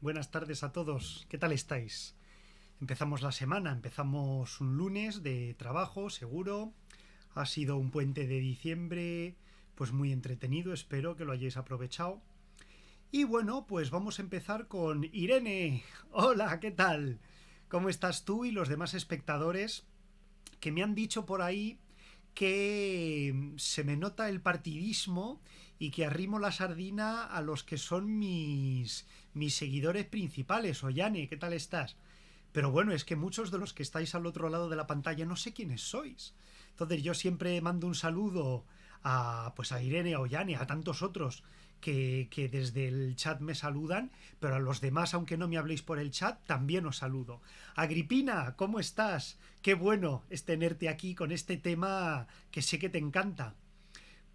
buenas tardes a todos. ¿Qué tal estáis? Empezamos la semana, empezamos un lunes de trabajo, seguro. Ha sido un puente de diciembre, pues muy entretenido, espero que lo hayáis aprovechado. Y bueno, pues vamos a empezar con Irene. Hola, ¿qué tal? ¿Cómo estás tú y los demás espectadores que me han dicho por ahí que se me nota el partidismo y que arrimo la sardina a los que son mis seguidores principales? Ollane, ¿qué tal estás? Pero bueno, es que muchos de los que estáis al otro lado de la pantalla no sé quiénes sois. Entonces yo siempre mando un saludo a Irene, a Ollane, a tantos otros que desde el chat me saludan, pero a los demás, aunque no me habléis por el chat, también os saludo. Agripina, ¿cómo estás? Qué bueno es tenerte aquí con este tema que sé que te encanta.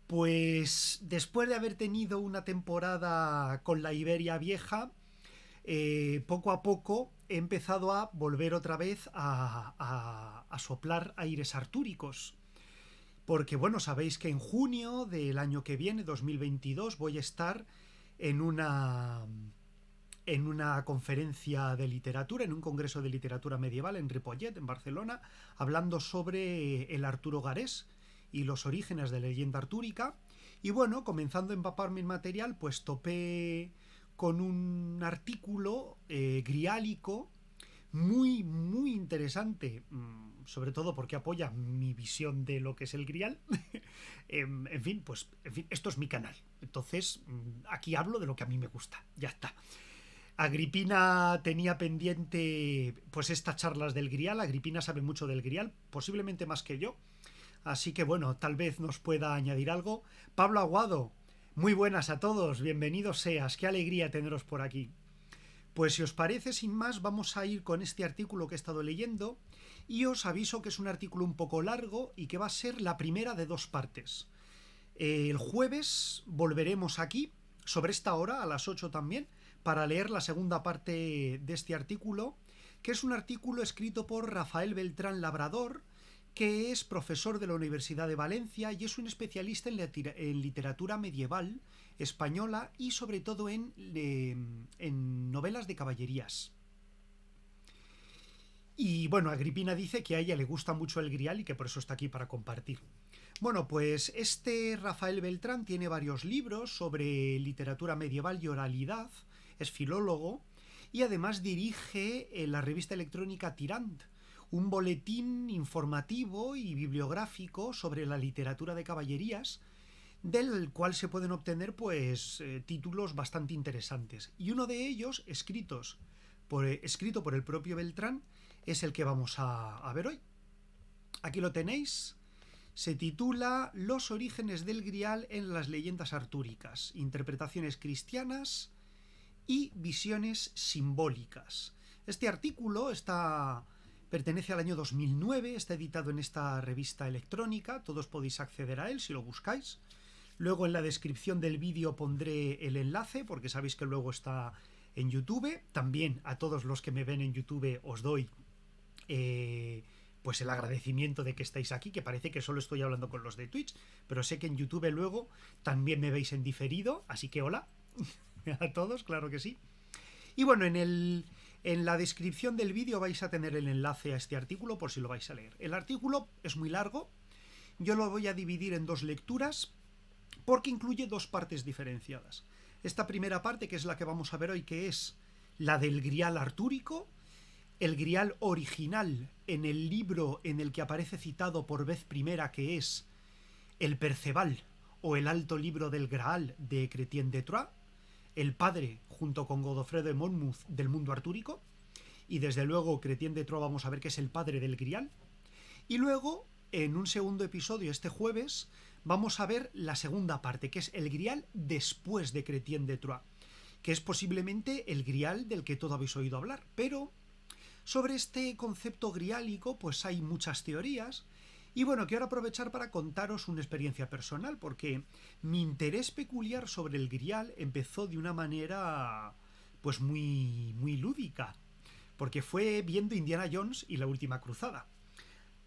Pues después de haber tenido una temporada con la Iberia vieja, poco a poco he empezado a volver otra vez a soplar aires artúricos. Porque bueno, sabéis que en junio del año que viene, 2022, voy a estar en una conferencia de literatura, en un congreso de literatura medieval en Ripollet, en Barcelona, hablando sobre el Arturo Garés y los orígenes de la leyenda artúrica. Y bueno, comenzando a empaparme en material, pues topé con un artículo griálico muy, muy interesante, sobre todo porque apoya mi visión de lo que es el grial. En fin, esto es mi canal. Entonces, aquí hablo de lo que a mí me gusta. Ya está. Agripina tenía pendiente pues estas charlas del grial. Agripina sabe mucho del grial, posiblemente más que yo. Así que bueno, tal vez nos pueda añadir algo. Pablo Aguado, muy buenas a todos, bienvenidos seas, qué alegría teneros por aquí. Pues si os parece, sin más, vamos a ir con este artículo que he estado leyendo y os aviso que es un artículo un poco largo y que va a ser la primera de dos partes. El jueves volveremos aquí, sobre esta hora, a las 8 también, para leer la segunda parte de este artículo, que es un artículo escrito por Rafael Beltrán Labrador, que es profesor de la Universidad de Valencia y es un especialista en literatura medieval española y sobre todo en novelas de caballerías. Y bueno, Agripina dice que a ella le gusta mucho el grial y que por eso está aquí para compartir. Bueno, pues este Rafael Beltrán tiene varios libros sobre literatura medieval y oralidad, es filólogo y además dirige la revista electrónica Tirant, un boletín informativo y bibliográfico sobre la literatura de caballerías, del cual se pueden obtener pues títulos bastante interesantes. Y uno de ellos, escrito por el propio Beltrán, es el que vamos a ver hoy. Aquí lo tenéis. Se titula Los orígenes del grial en las leyendas artúricas, interpretaciones cristianas y visiones simbólicas. Este artículo pertenece al año 2009, está editado en esta revista electrónica, todos podéis acceder a él si lo buscáis. Luego en la descripción del vídeo pondré el enlace, porque sabéis que luego está en YouTube. También a todos los que me ven en YouTube os doy pues el agradecimiento de que estáis aquí, que parece que solo estoy hablando con los de Twitch, pero sé que en YouTube luego también me veis en diferido, así que hola a todos, claro que sí. Y bueno, en la descripción del vídeo vais a tener el enlace a este artículo por si lo vais a leer. El artículo es muy largo, yo lo voy a dividir en dos lecturas porque incluye dos partes diferenciadas. Esta primera parte, que es la que vamos a ver hoy, que es la del grial artúrico, el grial original en el libro en el que aparece citado por vez primera, que es el Perceval o el Alto Libro del Graal de Chrétien de Troyes, el padre, junto con Godofredo de Monmouth, del mundo artúrico, y desde luego Chrétien de Troyes vamos a ver que es el padre del grial. Y luego, en un segundo episodio este jueves, vamos a ver la segunda parte, que es el grial después de Chrétien de Troyes, que es posiblemente el grial del que todo habéis oído hablar, pero sobre este concepto griálico pues hay muchas teorías y bueno, quiero aprovechar para contaros una experiencia personal, porque mi interés peculiar sobre el grial empezó de una manera pues muy, muy lúdica, porque fue viendo Indiana Jones y la Última Cruzada.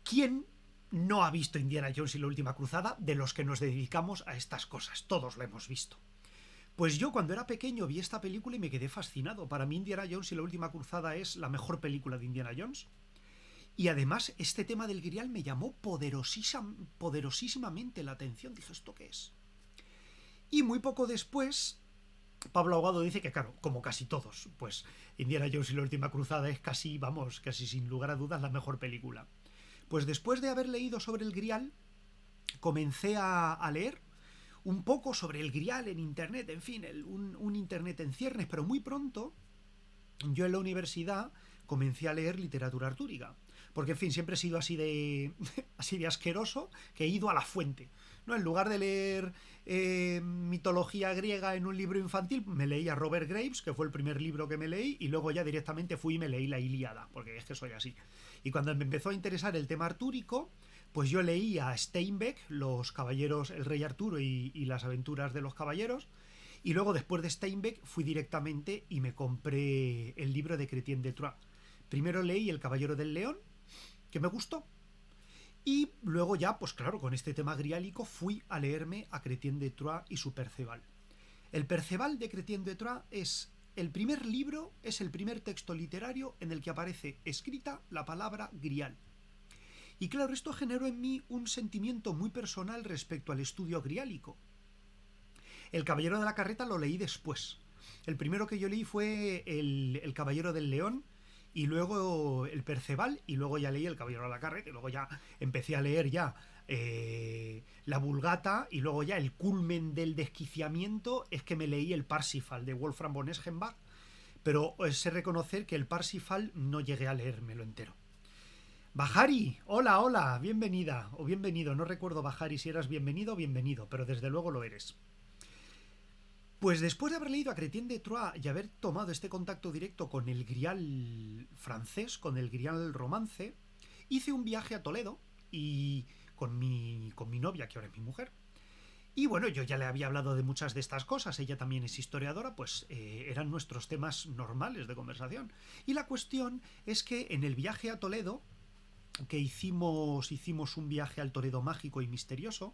¿Quién no ha visto Indiana Jones y la Última Cruzada de los que nos dedicamos a estas cosas? Todos lo hemos visto. Pues yo cuando era pequeño vi esta película y me quedé fascinado. Para mí Indiana Jones y la última cruzada es la mejor película de Indiana Jones. Y además este tema del grial me llamó poderosísimamente la atención. Dije, ¿esto qué es? Y muy poco después, Pablo Ahogado dice que, claro, como casi todos, pues Indiana Jones y la última cruzada es casi, vamos, casi sin lugar a dudas la mejor película. Pues después de haber leído sobre el grial, comencé a leer un poco sobre el grial en internet, en fin, un internet en ciernes, pero muy pronto yo en la universidad comencé a leer literatura artúrica. Porque, en fin, siempre he sido así de, así de asqueroso que he ido a la fuente. ¿No? En lugar de leer mitología griega en un libro infantil, me leí a Robert Graves, que fue el primer libro que me leí, y luego ya directamente fui y me leí la Ilíada, porque es que soy así. Y cuando me empezó a interesar el tema artúrico, pues yo leí a Steinbeck, los caballeros, el rey Arturo y las aventuras de los caballeros, y luego después de Steinbeck fui directamente y me compré el libro de Chrétien de Troyes. Primero leí El Caballero del León, que me gustó, y luego ya, pues claro, con este tema griálico fui a leerme a Chrétien de Troyes y su Perceval. El Perceval de Chrétien de Troyes es el primer libro, es el primer texto literario en el que aparece escrita la palabra grial. Y claro, esto generó en mí un sentimiento muy personal respecto al estudio griálico. El Caballero de la Carreta lo leí después. El primero que yo leí fue el Caballero del León, y luego el Perceval, y luego ya leí el Caballero de la Carreta, y luego ya empecé a leer ya la Vulgata, y luego ya el culmen del desquiciamiento es que me leí el Parsifal de Wolfram von Eschenbach, pero sé reconocer que el Parsifal no llegué a leérmelo entero. Bajari, hola, hola, bienvenida o bienvenido, no recuerdo Bajari si eras bienvenido o bienvenido, pero desde luego lo eres. Pues después de haber leído a Chrétien de Troyes y haber tomado este contacto directo con el grial francés, con el grial romance, hice un viaje a Toledo y con mi novia, que ahora es mi mujer. Y bueno, yo ya le había hablado de muchas de estas cosas, ella también es historiadora, pues eran nuestros temas normales de conversación. Y la cuestión es que en el viaje a Toledo, que hicimos un viaje al Toledo mágico y misterioso,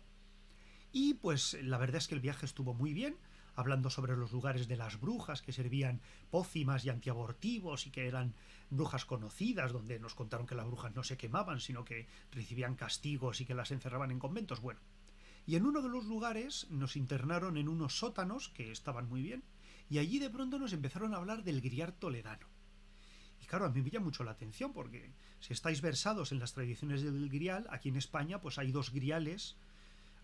y pues la verdad es que el viaje estuvo muy bien, hablando sobre los lugares de las brujas que servían pócimas y antiabortivos y que eran brujas conocidas, donde nos contaron que las brujas no se quemaban, sino que recibían castigos y que las encerraban en conventos. Bueno, y en uno de los lugares nos internaron en unos sótanos que estaban muy bien, y allí de pronto nos empezaron a hablar del grial toledano. Y claro, a mí me llama mucho la atención porque si estáis versados en las tradiciones del grial, aquí en España pues hay dos griales,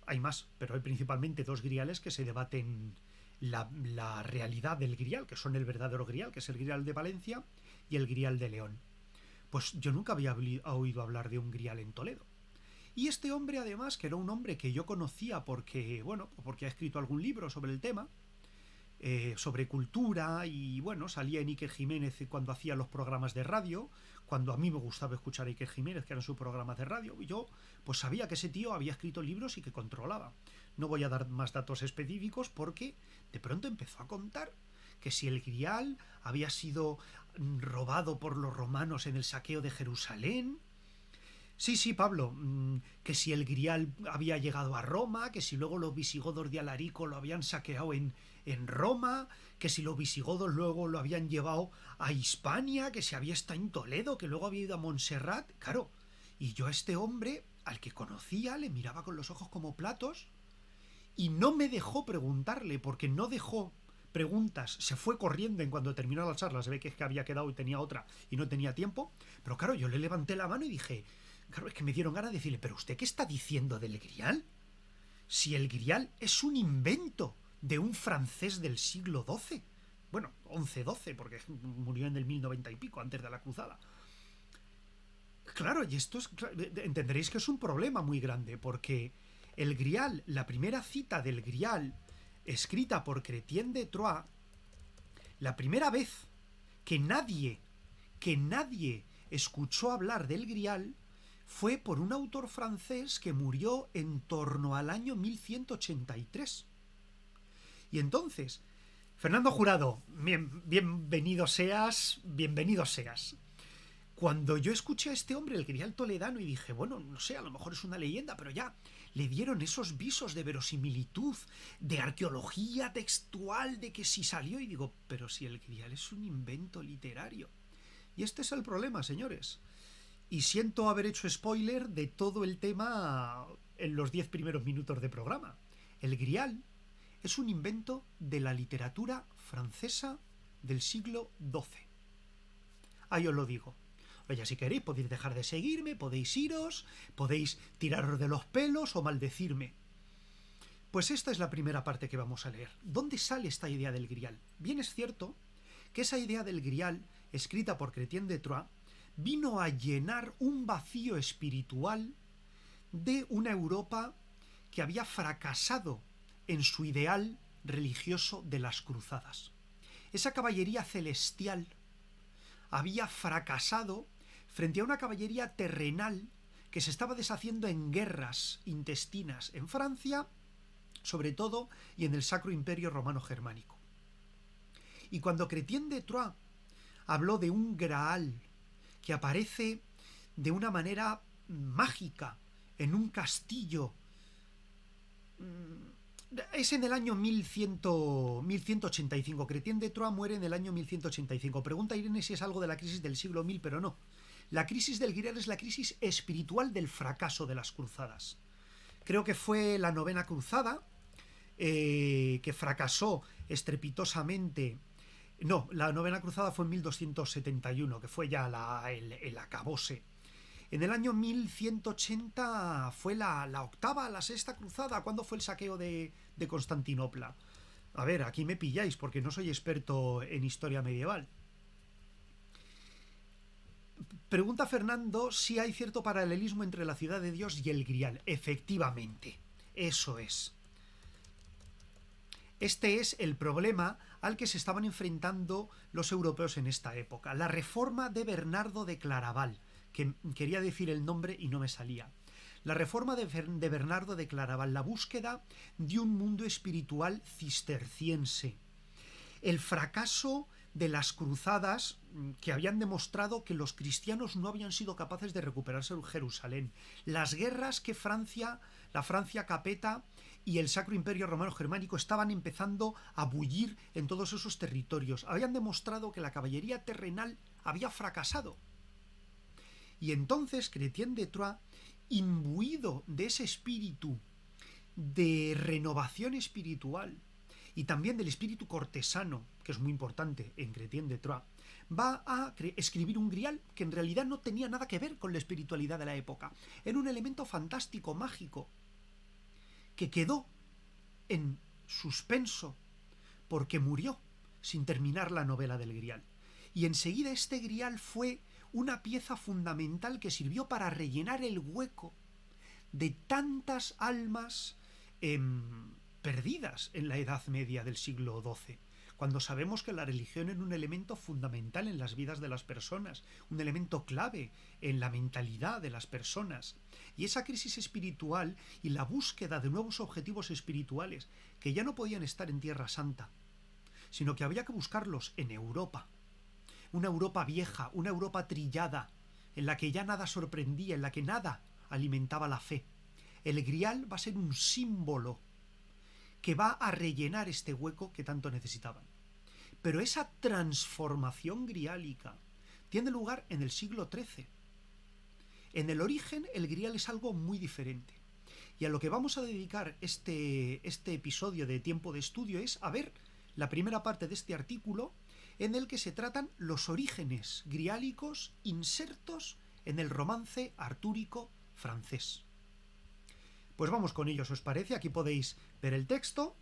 hay más, pero hay principalmente dos griales que se debaten la realidad del grial, que son el verdadero grial, que es el grial de Valencia y el grial de León. Pues yo nunca había oído hablar de un grial en Toledo. Y este hombre, además, que era un hombre que yo conocía porque, bueno, porque ha escrito algún libro sobre el tema, sobre cultura, y bueno, salía en Iker Jiménez cuando hacía los programas de radio, cuando a mí me gustaba escuchar a Iker Jiménez, que eran sus programas de radio, y yo pues sabía que ese tío había escrito libros y que controlaba. No voy a dar más datos específicos porque de pronto empezó a contar que si el grial había sido robado por los romanos en el saqueo de Jerusalén. Sí, Pablo, que si el grial había llegado a Roma, que si luego los visigodos de Alarico lo habían saqueado en Roma, que si los visigodos luego lo habían llevado a Hispania, que si había estado en Toledo, que luego había ido a Montserrat. Claro, y yo a este hombre, al que conocía, le miraba con los ojos como platos y no me dejó preguntarle, porque no dejó preguntas, se fue corriendo en cuando terminó la charla, se ve que es que había quedado y tenía otra y no tenía tiempo, pero claro, yo le levanté la mano y dije, claro, es que me dieron ganas de decirle, pero ¿usted qué está diciendo del grial? Si el grial es un invento de un francés del siglo XII, bueno, 11-12, porque murió en el 1090 y pico, antes de la cruzada. Claro, y esto es, entenderéis que es un problema muy grande, porque el grial, la primera cita del grial escrita por Chrétien de Troyes, la primera vez que nadie escuchó hablar del grial fue por un autor francés que murió en torno al año 1183. Y entonces, Fernando Jurado, bienvenido seas, bienvenido seas. Cuando yo escuché a este hombre, el Grial toledano, y dije, bueno, no sé, a lo mejor es una leyenda, pero ya le dieron esos visos de verosimilitud, de arqueología textual, de que si salió, y digo, pero si el Grial es un invento literario. Y este es el problema, señores. Y siento haber hecho spoiler de todo el tema en los 10 primeros minutos de programa. El Grial es un invento de la literatura francesa del siglo XII. Ahí os lo digo. Oye, si queréis podéis dejar de seguirme, podéis iros, podéis tiraros de los pelos o maldecirme. Pues esta es la primera parte que vamos a leer. ¿Dónde sale esta idea del Grial? Bien es cierto que esa idea del Grial, escrita por Chrétien de Troyes, vino a llenar un vacío espiritual de una Europa que había fracasado en su ideal religioso de las cruzadas. Esa caballería celestial había fracasado frente a una caballería terrenal que se estaba deshaciendo en guerras intestinas en Francia, sobre todo, y en el Sacro Imperio Romano Germánico. Y cuando Chrétien de Troyes habló de un Graal que aparece de una manera mágica en un castillo, es en el año 1185. Chrétien de Troyes muere en el año 1185. Pregunta Irene si es algo de la crisis del siglo 1000, pero no. La crisis del Grial es la crisis espiritual del fracaso de las cruzadas. Creo que fue la novena cruzada, que fracasó estrepitosamente. No, la novena cruzada fue en 1271, que fue ya el acabose. En el año 1180 fue la octava, la sexta cruzada. ¿Cuándo fue el saqueo de Constantinopla? A ver, aquí me pilláis porque no soy experto en historia medieval. Pregunta Fernando si hay cierto paralelismo entre la ciudad de Dios y el Grial. Efectivamente, eso es. Este es el problema al que se estaban enfrentando los europeos en esta época. La reforma de Bernardo de Claraval, que quería decir el nombre y no me salía. La reforma de Bernardo de Claraval, la búsqueda de un mundo espiritual cisterciense. El fracaso de las cruzadas, que habían demostrado que los cristianos no habían sido capaces de recuperarse Jerusalén. Las guerras que la Francia capeta y el Sacro Imperio Romano Germánico estaban empezando a bullir en todos esos territorios. Habían demostrado que la caballería terrenal había fracasado. Y entonces Chrétien de Troyes, imbuido de ese espíritu de renovación espiritual y también del espíritu cortesano, que es muy importante en Chrétien de Troyes, va a escribir un Grial que en realidad no tenía nada que ver con la espiritualidad de la época. Era un elemento fantástico, mágico, que quedó en suspenso porque murió sin terminar la novela del Grial. Y enseguida este Grial fue una pieza fundamental que sirvió para rellenar el hueco de tantas almas perdidas en la Edad Media del siglo XII, cuando sabemos que la religión era un elemento fundamental en las vidas de las personas, un elemento clave en la mentalidad de las personas. Y esa crisis espiritual y la búsqueda de nuevos objetivos espirituales, que ya no podían estar en Tierra Santa, sino que había que buscarlos en Europa. Una Europa vieja, una Europa trillada, en la que ya nada sorprendía, en la que nada alimentaba la fe. El Grial va a ser un símbolo que va a rellenar este hueco que tanto necesitaban. Pero esa transformación griálica tiene lugar en el siglo XIII. En el origen, el Grial es algo muy diferente. Y a lo que vamos a dedicar este episodio de Tiempo de Estudio es a ver la primera parte de este artículo, en el que se tratan los orígenes griálicos insertos en el romance artúrico francés. Pues vamos con ellos, ¿os parece? Aquí podéis ver el texto,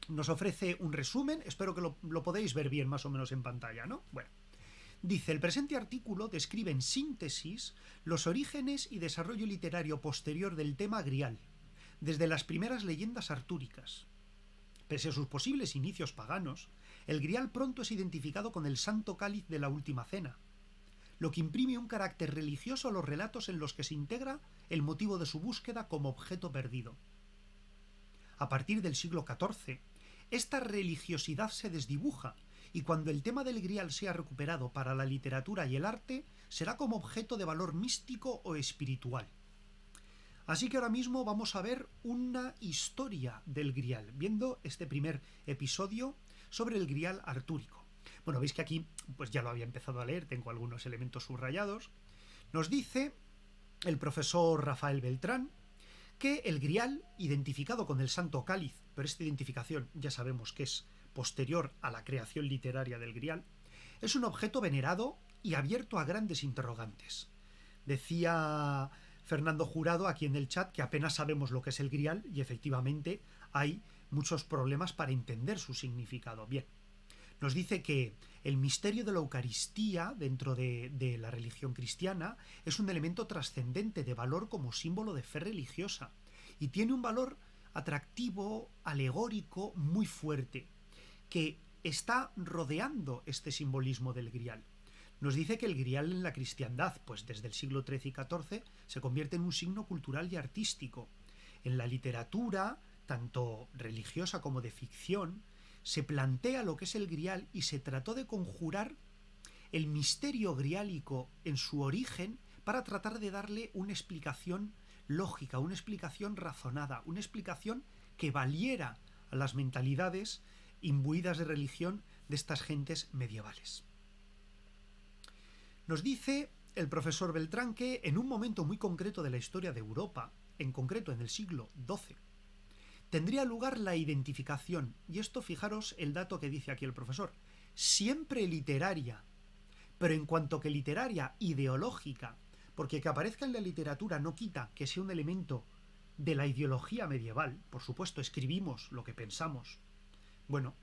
nos ofrece un resumen, espero que lo podéis ver bien más o menos en pantalla, ¿no? Bueno, dice, el presente artículo describe en síntesis los orígenes y desarrollo literario posterior del tema Grial, desde las primeras leyendas artúricas. Pese a sus posibles inicios paganos, el Grial pronto es identificado con el Santo Cáliz de la Última Cena, lo que imprime un carácter religioso a los relatos en los que se integra el motivo de su búsqueda como objeto perdido. A partir del siglo XIV, esta religiosidad se desdibuja y cuando el tema del Grial sea recuperado para la literatura y el arte, será como objeto de valor místico o espiritual. Así que ahora mismo vamos a ver una historia del Grial, viendo este primer episodio sobre el Grial artúrico. Bueno, veis que aquí pues ya lo había empezado a leer, tengo algunos elementos subrayados. Nos dice el profesor Rafael Beltrán que el Grial, identificado con el Santo Cáliz, pero esta identificación ya sabemos que es posterior a la creación literaria del Grial, es un objeto venerado y abierto a grandes interrogantes. Decía Fernando Jurado aquí en el chat que apenas sabemos lo que es el Grial y efectivamente hay muchos problemas para entender su significado. Bien, nos dice que el misterio de la Eucaristía dentro de la religión cristiana es un elemento trascendente de valor como símbolo de fe religiosa y tiene un valor atractivo, alegórico, muy fuerte, que está rodeando este simbolismo del Grial. Nos dice que el Grial en la cristiandad, pues desde el siglo XIII y XIV, se convierte en un signo cultural y artístico. En la literatura, tanto religiosa como de ficción, se plantea lo que es el Grial y se trató de conjurar el misterio griálico en su origen para tratar de darle una explicación lógica, una explicación razonada, una explicación que valiera a las mentalidades imbuidas de religión de estas gentes medievales. Nos dice el profesor Beltrán que en un momento muy concreto de la historia de Europa, en concreto en el siglo XII, tendría lugar la identificación, y esto fijaros el dato que dice aquí el profesor, siempre literaria, pero en cuanto que literaria ideológica, porque que aparezca en la literatura no quita que sea un elemento de la ideología medieval, por supuesto escribimos lo que pensamos. Bueno,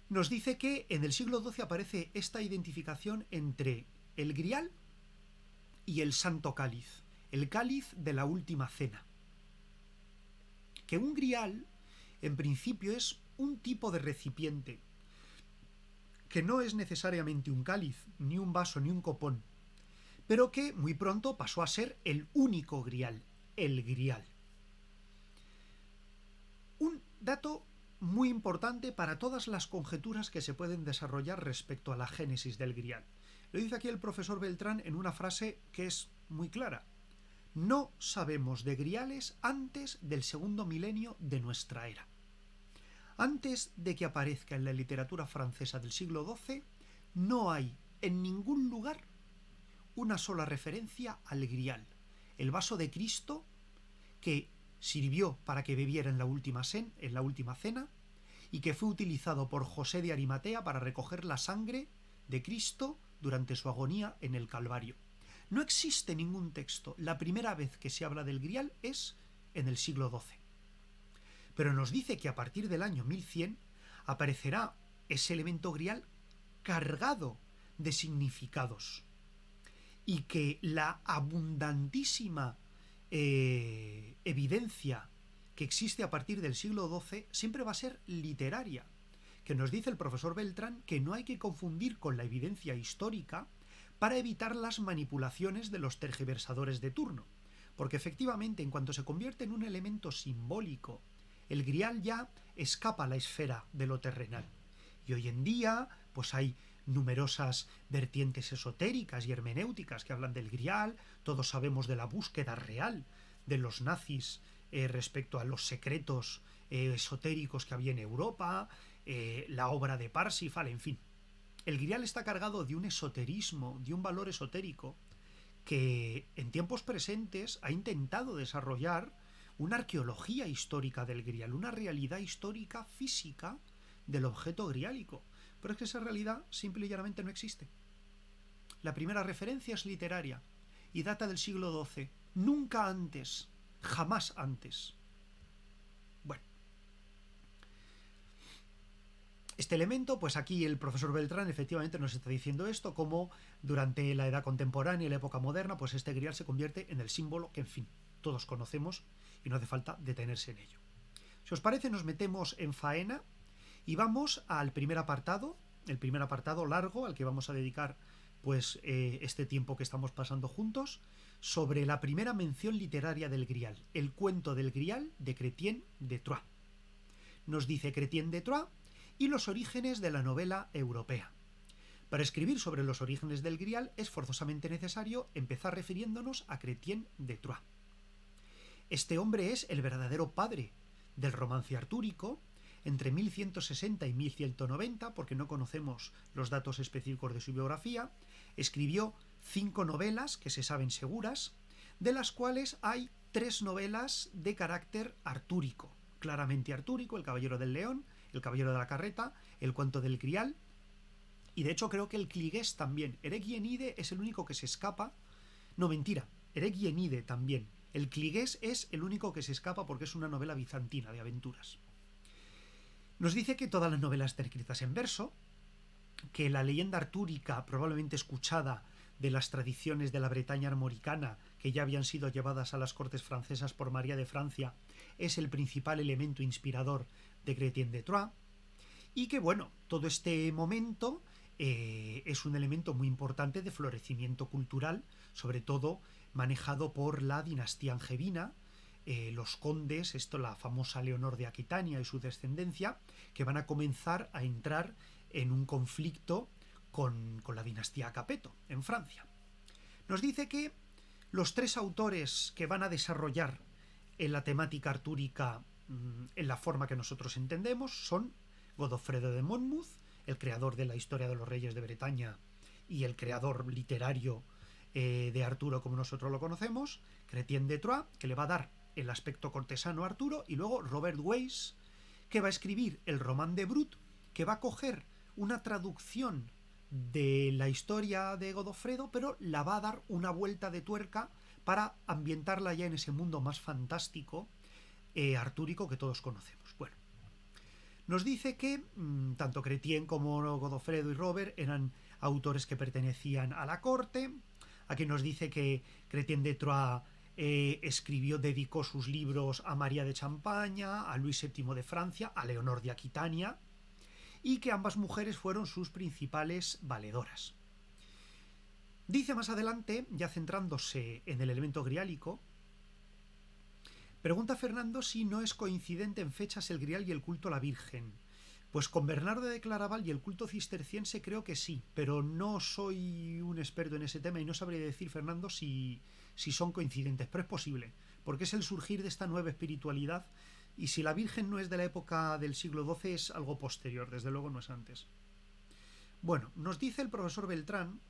nos dice que en el siglo XII aparece esta identificación entre el Grial y el Santo Cáliz, el cáliz de la última cena. Que un Grial, en principio, es un tipo de recipiente, que no es necesariamente un cáliz, ni un vaso, ni un copón, pero que muy pronto pasó a ser el único Grial, el Grial. Un dato muy importante para todas las conjeturas que se pueden desarrollar respecto a la génesis del Grial. Lo dice aquí el profesor Beltrán en una frase que es muy clara. No sabemos de griales antes del segundo milenio de nuestra era. Antes de que aparezca en la literatura francesa del siglo XII, no hay en ningún lugar una sola referencia al Grial, el vaso de Cristo que sirvió para que bebiera en la última cena y que fue utilizado por José de Arimatea para recoger la sangre de Cristo durante su agonía en el Calvario. No existe ningún texto. La primera vez que se habla del Grial es en el siglo XII. Pero nos dice que a partir del año 1100 aparecerá ese elemento Grial cargado de significados y que la abundantísima evidencia que existe a partir del siglo XII siempre va a ser literaria, que nos dice el profesor Beltrán que no hay que confundir con la evidencia histórica para evitar las manipulaciones de los tergiversadores de turno, porque efectivamente en cuanto se convierte en un elemento simbólico, el Grial ya escapa a la esfera de lo terrenal. Y hoy en día pues hay numerosas vertientes esotéricas y hermenéuticas que hablan del Grial, todos sabemos de la búsqueda real de los nazis respecto a los secretos esotéricos que había en Europa, la obra de Parsifal, en fin. El Grial está cargado de un esoterismo, de un valor esotérico, que en tiempos presentes ha intentado desarrollar una arqueología histórica del Grial, una realidad histórica física del objeto griálico. Pero es que esa realidad simple y llanamente no existe. La primera referencia es literaria y data del siglo XII, nunca antes, jamás antes. Bueno, este elemento, pues aquí el profesor Beltrán efectivamente nos está diciendo esto, como durante la edad contemporánea y la época moderna, pues este Grial se convierte en el símbolo que, en fin, todos conocemos y no hace falta detenerse en ello. Si os parece, nos metemos en faena y vamos al primer apartado, el primer apartado largo al que vamos a dedicar pues este tiempo que estamos pasando juntos, sobre la primera mención literaria del Grial, el cuento del Grial de Chrétien de Troyes. Nos dice Chrétien de Troyes y los orígenes de la novela europea. Para escribir sobre los orígenes del Grial es forzosamente necesario empezar refiriéndonos a Chrétien de Troyes. Este hombre es el verdadero padre del romance artúrico. Entre 1160 y 1190, porque no conocemos los datos específicos de su biografía, escribió 5 novelas que se saben seguras, de las cuales hay 3 novelas de carácter artúrico, claramente artúrico: El Caballero del León, El Caballero de la Carreta, El Cuento del Grial, y de hecho creo que el Cligés también. Eregienide es el único que se escapa. No, mentira, Eregienide también. El Cligés es el único que se escapa porque es una novela bizantina de aventuras. Nos dice que todas las novelas están escritas en verso, que la leyenda artúrica, probablemente escuchada de las tradiciones de la Bretaña armoricana, que ya habían sido llevadas a las cortes francesas por María de Francia, es el principal elemento inspirador de Chrétien de Troyes, y que, bueno, todo este momento es un elemento muy importante de florecimiento cultural, sobre todo manejado por la dinastía angevina, los condes, la famosa Leonor de Aquitania y su descendencia, que van a comenzar a entrar en un conflicto con la dinastía Capeto en Francia. Nos dice que los 3 autores que van a desarrollar en la temática artúrica en la forma que nosotros entendemos son Godofredo de Monmouth, el creador de la historia de los reyes de Bretaña y el creador literario de Arturo como nosotros lo conocemos; Chrétien de Troyes, que le va a dar el aspecto cortesano a Arturo; y luego Robert Weiss, que va a escribir el Román de Brut, que va a coger una traducción de la historia de Godofredo, pero la va a dar una vuelta de tuerca para ambientarla ya en ese mundo más fantástico artúrico que todos conocemos. Bueno, nos dice que tanto Chrétien como Godofredo y Robert eran autores que pertenecían a la corte. Aquí nos dice que Chrétien de Troyes dedicó sus libros a María de Champaña, a Luis VII de Francia, a Leonor de Aquitania, y que ambas mujeres fueron sus principales valedoras. Dice más adelante, ya centrándose en el elemento griálico, pregunta Fernando si no es coincidente en fechas el Grial y el culto a la Virgen. Pues con Bernardo de Claraval y el culto cisterciense creo que sí, pero no soy un experto en ese tema y no sabría decir, Fernando, si son coincidentes, pero es posible, porque es el surgir de esta nueva espiritualidad, y si la Virgen no es de la época del siglo XII es algo posterior, desde luego no es antes. Bueno, nos dice el profesor Beltrán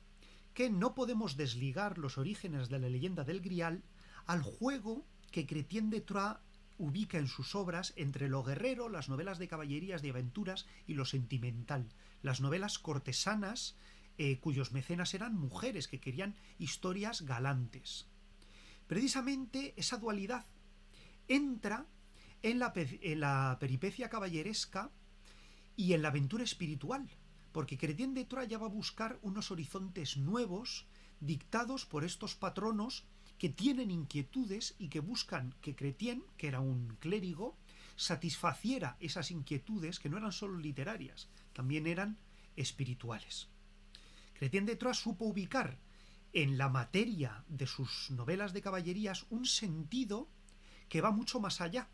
que no podemos desligar los orígenes de la leyenda del Grial al juego que Chrétien de Troyes ubica en sus obras entre lo guerrero, las novelas de caballerías, de aventuras, y lo sentimental, las novelas cortesanas cuyos mecenas eran mujeres que querían historias galantes. Precisamente esa dualidad entra en la peripecia caballeresca y en la aventura espiritual, porque Chrétien de Troyes ya va a buscar unos horizontes nuevos dictados por estos patronos que tienen inquietudes y que buscan que Chrétien, que era un clérigo, satisfaciera esas inquietudes que no eran solo literarias, también eran espirituales. Chrétien de Troyes supo ubicar en la materia de sus novelas de caballerías un sentido que va mucho más allá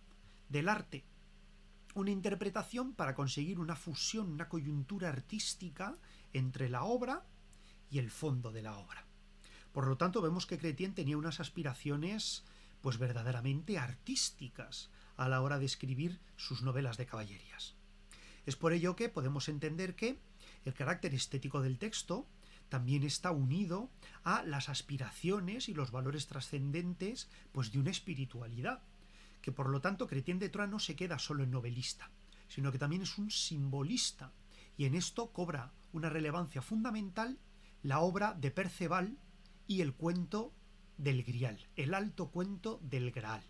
del arte, una interpretación para conseguir una fusión, una coyuntura artística entre la obra y el fondo de la obra. Por lo tanto, vemos que Chrétien tenía unas aspiraciones pues verdaderamente artísticas a la hora de escribir sus novelas de caballerías. Es por ello que podemos entender que el carácter estético del texto también está unido a las aspiraciones y los valores trascendentes pues de una espiritualidad, que por lo tanto Chrétien de Troyes no se queda solo en novelista, sino que también es un simbolista, y en esto cobra una relevancia fundamental la obra de Perceval y el cuento del Grial, el alto cuento del Graal.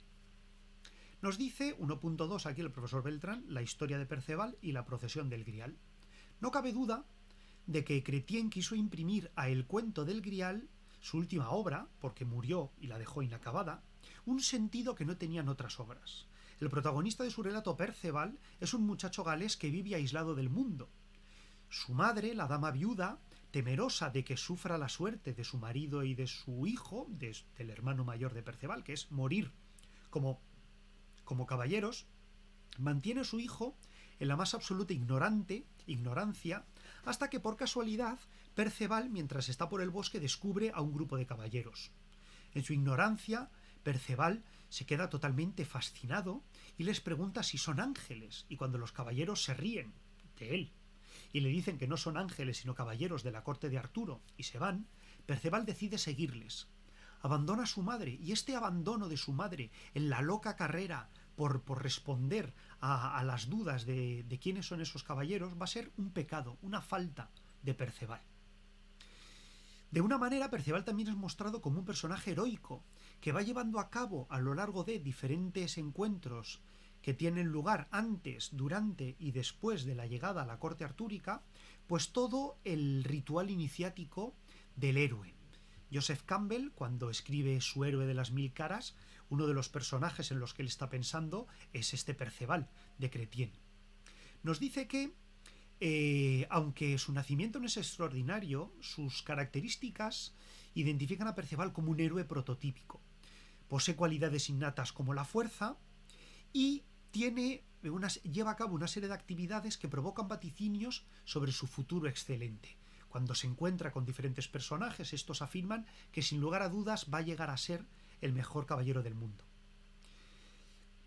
Nos dice 1.2 aquí el profesor Beltrán, la historia de Perceval y la procesión del Grial. No cabe duda de que Chrétien quiso imprimir a El cuento del Grial, su última obra, porque murió y la dejó inacabada, un sentido que no tenían otras obras. El protagonista de su relato, Perceval, es un muchacho galés que vive aislado del mundo. Su madre, la dama viuda, temerosa de que sufra la suerte de su marido y de su hijo, del hermano mayor de Perceval, que es morir como caballeros, mantiene a su hijo en la más absoluta ignorancia, hasta que por casualidad Perceval, mientras está por el bosque, descubre a un grupo de caballeros. En su ignorancia, Perceval se queda totalmente fascinado y les pregunta si son ángeles, y cuando los caballeros se ríen de él y le dicen que no son ángeles sino caballeros de la corte de Arturo y se van, Perceval decide seguirles. Abandona a su madre, y este abandono de su madre en la loca carrera por responder a las dudas de quiénes son esos caballeros va a ser un pecado, una falta de Perceval. De una manera, Perceval también es mostrado como un personaje heroico, que va llevando a cabo a lo largo de diferentes encuentros que tienen lugar antes, durante y después de la llegada a la corte artúrica, pues todo el ritual iniciático del héroe. Joseph Campbell, cuando escribe su Héroe de las Mil Caras, uno de los personajes en los que él está pensando es este Perceval de Chrétien. Nos dice que aunque su nacimiento no es extraordinario, sus características identifican a Perceval como un héroe prototípico. Posee cualidades innatas como la fuerza y lleva a cabo una serie de actividades que provocan vaticinios sobre su futuro excelente. Cuando se encuentra con diferentes personajes, estos afirman que sin lugar a dudas va a llegar a ser el mejor caballero del mundo.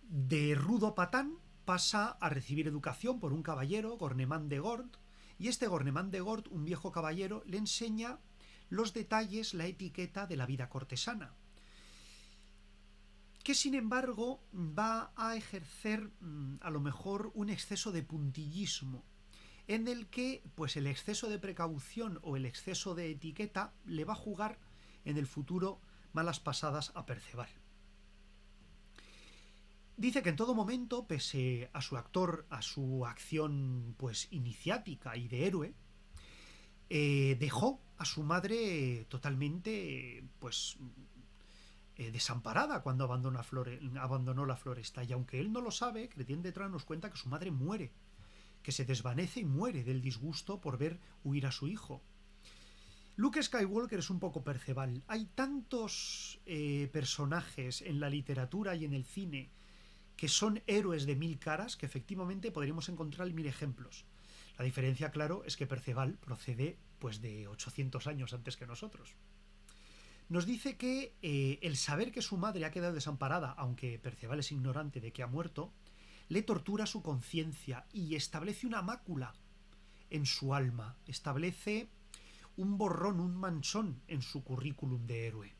De rudo patán pasa a recibir educación por un caballero, Gornemán de Gort, y este Gornemán de Gort, un viejo caballero, le enseña los detalles, la etiqueta de la vida cortesana, que sin embargo va a ejercer a lo mejor un exceso de puntillismo, en el que pues el exceso de precaución o el exceso de etiqueta le va a jugar en el futuro malas pasadas a Perceval. Dice que en todo momento, pese a su acción pues iniciática y de héroe, dejó a su madre totalmente desamparada cuando abandonó la floresta. Y aunque él no lo sabe, Chrétien de Troyes nos cuenta que su madre muere, que se desvanece y muere del disgusto por ver huir a su hijo. Luke Skywalker es un poco Perceval. Hay tantos personajes en la literatura y en el cine que son héroes de mil caras que efectivamente podríamos encontrar mil ejemplos. La diferencia, claro, es que Perceval procede pues de 800 años antes que nosotros. Nos dice que el saber que su madre ha quedado desamparada, aunque Perceval es ignorante de que ha muerto, le tortura su conciencia y establece una mácula en su alma, establece un borrón, un manchón en su currículum de héroe.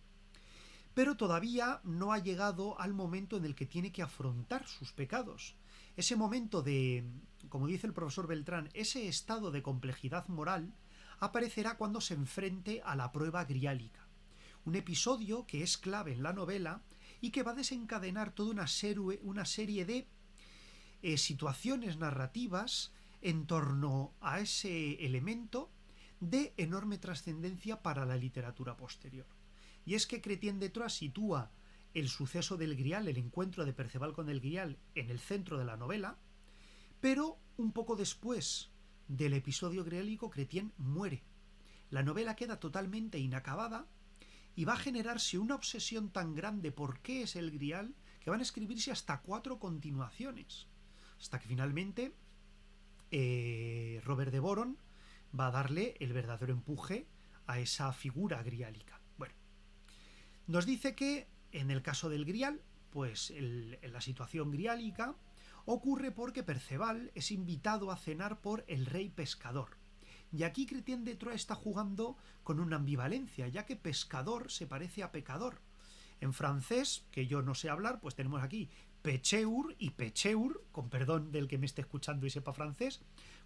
Pero todavía no ha llegado al momento en el que tiene que afrontar sus pecados. Ese momento de, como dice el profesor Beltrán, ese estado de complejidad moral aparecerá cuando se enfrente a la prueba griálica. Un episodio que es clave en la novela y que va a desencadenar toda una serie de situaciones narrativas en torno a ese elemento de enorme trascendencia para la literatura posterior. Y es que Chrétien de Troyes sitúa el suceso del Grial, el encuentro de Perceval con el Grial, en el centro de la novela, pero un poco después del episodio griálico, Chrétien muere. La novela queda totalmente inacabada y va a generarse una obsesión tan grande por qué es el Grial que van a escribirse hasta 4 continuaciones, hasta que finalmente Robert de Boron va a darle el verdadero empuje a esa figura griálica. Bueno, nos dice que en el caso del Grial, pues la situación griálica ocurre porque Perceval es invitado a cenar por el rey pescador. Y aquí Chrétien de Troyes está jugando con una ambivalencia, ya que pescador se parece a pecador. En francés, que yo no sé hablar, pues tenemos aquí pecheur y pecheur, con perdón del que me esté escuchando y sepa francés,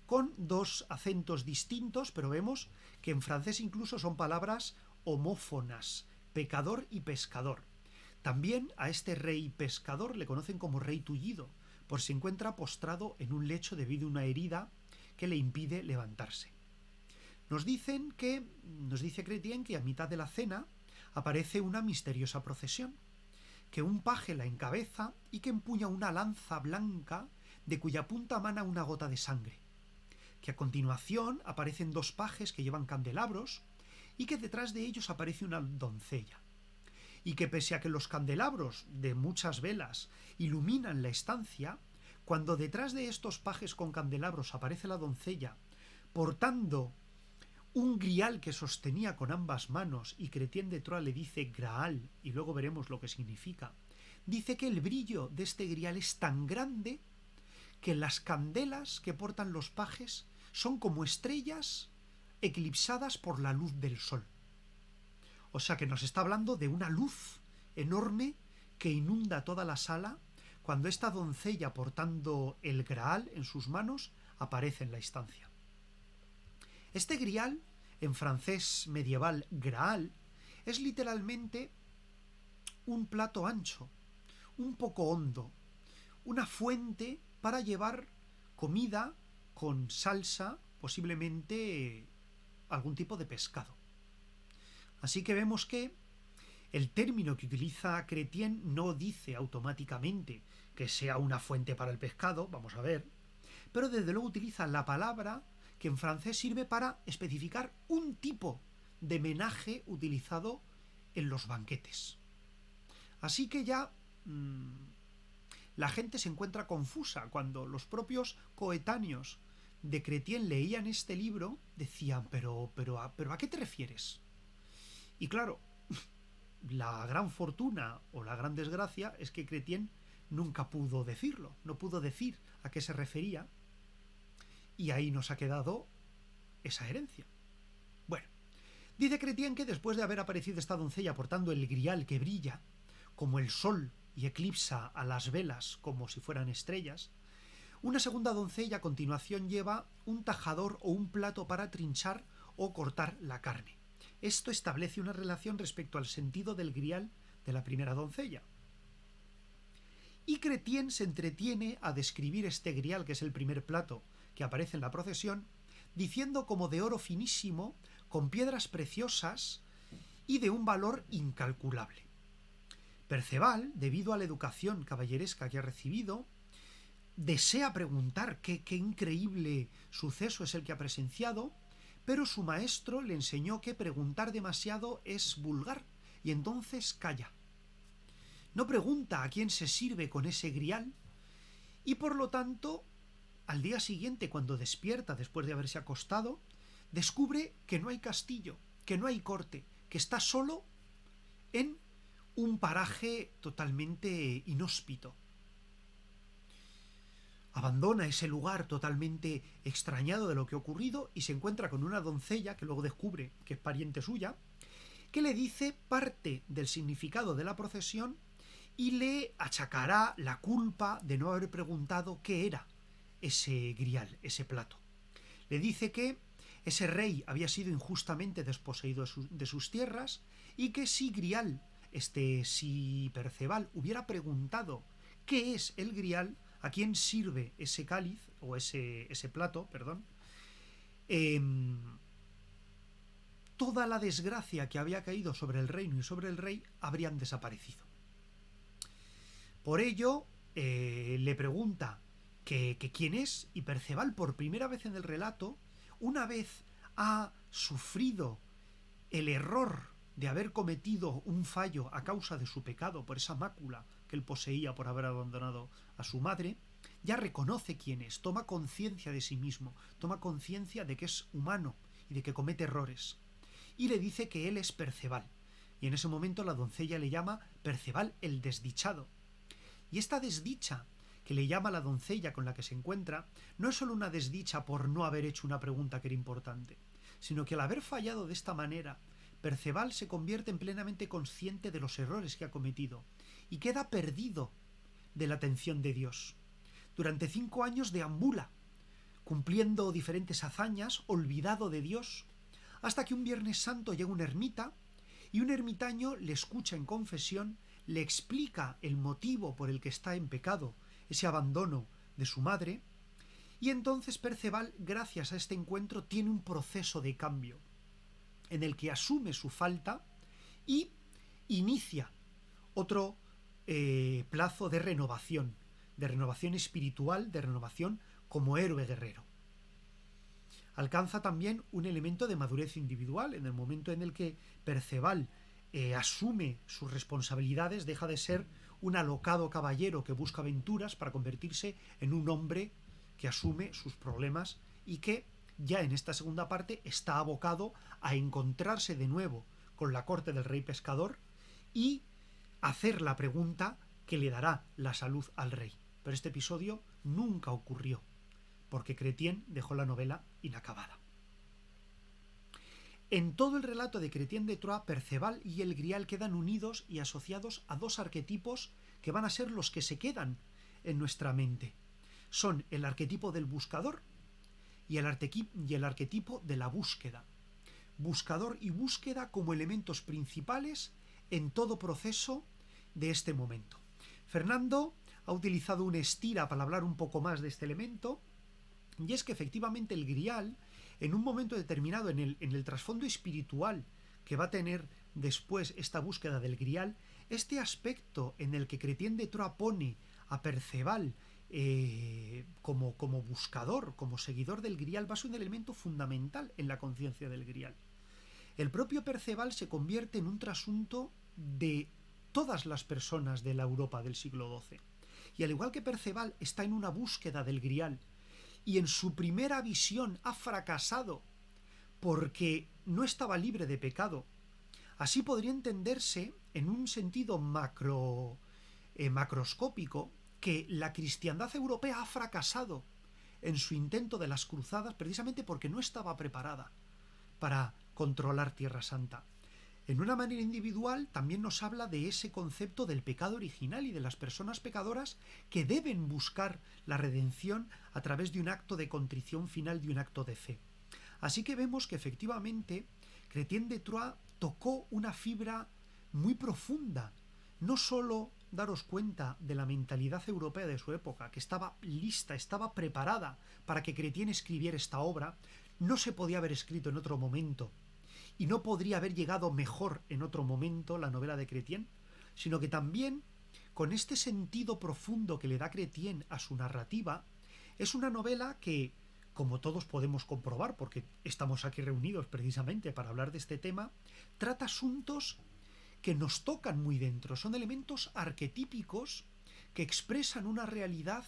con 2 acentos distintos, pero vemos que en francés incluso son palabras homófonas, pecador y pescador. También a este rey pescador le conocen como rey tullido, por si se encuentra postrado en un lecho debido a una herida que le impide levantarse. Nos dice Chrétien que a mitad de la cena aparece una misteriosa procesión, que un paje la encabeza y que empuña una lanza blanca de cuya punta mana una gota de sangre, que a continuación aparecen 2 pajes que llevan candelabros y que detrás de ellos aparece una doncella, y que pese a que los candelabros de muchas velas iluminan la estancia, cuando detrás de estos pajes con candelabros aparece la doncella portando un grial que sostenía con ambas manos, y Chrétien de Troyes le dice Graal, y luego veremos lo que significa, dice que el brillo de este grial es tan grande que las candelas que portan los pajes son como estrellas eclipsadas por la luz del sol. O sea que nos está hablando de una luz enorme que inunda toda la sala cuando esta doncella portando el Graal en sus manos aparece en la estancia. Este grial, en francés medieval Graal, es literalmente un plato ancho, un poco hondo, una fuente para llevar comida con salsa, posiblemente algún tipo de pescado. Así que vemos que el término que utiliza Chrétien no dice automáticamente que sea una fuente para el pescado, vamos a ver, pero desde luego utiliza la palabra que en francés sirve para especificar un tipo de menaje utilizado en los banquetes. Así que ya la gente se encuentra confusa cuando los propios coetáneos de Chrétien leían este libro, decían, pero ¿a qué te refieres? Y claro, la gran fortuna o la gran desgracia es que Chrétien nunca pudo decirlo, no pudo decir a qué se refería, y ahí nos ha quedado esa herencia. Bueno, dice Chrétien que después de haber aparecido esta doncella portando el grial que brilla como el sol y eclipsa a las velas como si fueran estrellas, una segunda doncella a continuación lleva un tajador o un plato para trinchar o cortar la carne. Esto establece una relación respecto al sentido del grial de la primera doncella. Y Chrétien se entretiene a describir este grial, que es el primer plato que aparece en la procesión, diciendo como de oro finísimo, con piedras preciosas y de un valor incalculable. Perceval, debido a la educación caballeresca que ha recibido, desea preguntar qué increíble suceso es el que ha presenciado, pero su maestro le enseñó que preguntar demasiado es vulgar, y entonces calla. No pregunta a quién se sirve con ese grial, y por lo tanto, al día siguiente, cuando despierta después de haberse acostado, descubre que no hay castillo, que no hay corte, que está solo en un paraje totalmente inhóspito. Abandona ese lugar totalmente extrañado de lo que ha ocurrido y se encuentra con una doncella, que luego descubre que es pariente suya, que le dice parte del significado de la procesión y le achacará la culpa de no haber preguntado qué era ese grial, ese plato. Le dice que ese rey había sido injustamente desposeído de sus tierras y que si Perceval hubiera preguntado qué es el grial, a quién sirve ese cáliz o ese plato, toda la desgracia que había caído sobre el reino y sobre el rey habrían desaparecido. Por ello, le pregunta que quién es, y Perceval, por primera vez en el relato, una vez ha sufrido el error de haber cometido un fallo a causa de su pecado, por esa mácula que él poseía por haber abandonado a su madre, ya reconoce quién es, toma conciencia de sí mismo, toma conciencia de que es humano y de que comete errores, y le dice que él es Perceval, y en ese momento la doncella le llama Perceval el desdichado. Y esta desdicha que le llama la doncella con la que se encuentra no es solo una desdicha por no haber hecho una pregunta que era importante, sino que al haber fallado de esta manera, Perceval se convierte en plenamente consciente de los errores que ha cometido y queda perdido de la atención de Dios. Durante 5 años deambula, cumpliendo diferentes hazañas, olvidado de Dios, hasta que un Viernes Santo llega un ermita y un ermitaño le escucha en confesión, le explica el motivo por el que está en pecado, ese abandono de su madre, y entonces Perceval, gracias a este encuentro, tiene un proceso de cambio en el que asume su falta y inicia otro plazo de renovación espiritual, de renovación como héroe guerrero. Alcanza también un elemento de madurez individual en el momento en el que Perceval asume sus responsabilidades, deja de ser un alocado caballero que busca aventuras para convertirse en un hombre que asume sus problemas y que ya en esta segunda parte está abocado a encontrarse de nuevo con la corte del rey pescador y hacer la pregunta que le dará la salud al rey. Pero este episodio nunca ocurrió, porque Chrétien dejó la novela inacabada. En todo el relato de Chrétien de Troyes, Perceval y el Grial quedan unidos y asociados a dos arquetipos que van a ser los que se quedan en nuestra mente. Son el arquetipo del buscador y el arquetipo de la búsqueda. Buscador y búsqueda como elementos principales en todo proceso de este momento. Fernando ha utilizado una estira para hablar un poco más de este elemento, y es que efectivamente el Grial, en un momento determinado, en el trasfondo espiritual que va a tener después esta búsqueda del Grial, este aspecto en el que Chrétien de Troyes pone a Perceval como buscador, como seguidor del Grial, va a ser un elemento fundamental en la conciencia del Grial. El propio Perceval se convierte en un trasunto de todas las personas de la Europa del siglo XII. Y al igual que Perceval está en una búsqueda del Grial y en su primera visión ha fracasado porque no estaba libre de pecado, así podría entenderse en un sentido macroscópico que la cristiandad europea ha fracasado en su intento de las cruzadas precisamente porque no estaba preparada para controlar Tierra Santa. En una manera individual también nos habla de ese concepto del pecado original y de las personas pecadoras que deben buscar la redención a través de un acto de contrición final, de un acto de fe. Así que vemos que efectivamente Chrétien de Troyes tocó una fibra muy profunda, no solo daros cuenta de la mentalidad europea de su época, que estaba lista, estaba preparada para que Chrétien escribiera esta obra, no se podía haber escrito en otro momento, y no podría haber llegado mejor en otro momento la novela de Chrétien, sino que también, con este sentido profundo que le da Chrétien a su narrativa, es una novela que, como todos podemos comprobar, porque estamos aquí reunidos precisamente para hablar de este tema, trata asuntos que nos tocan muy dentro, son elementos arquetípicos que expresan una realidad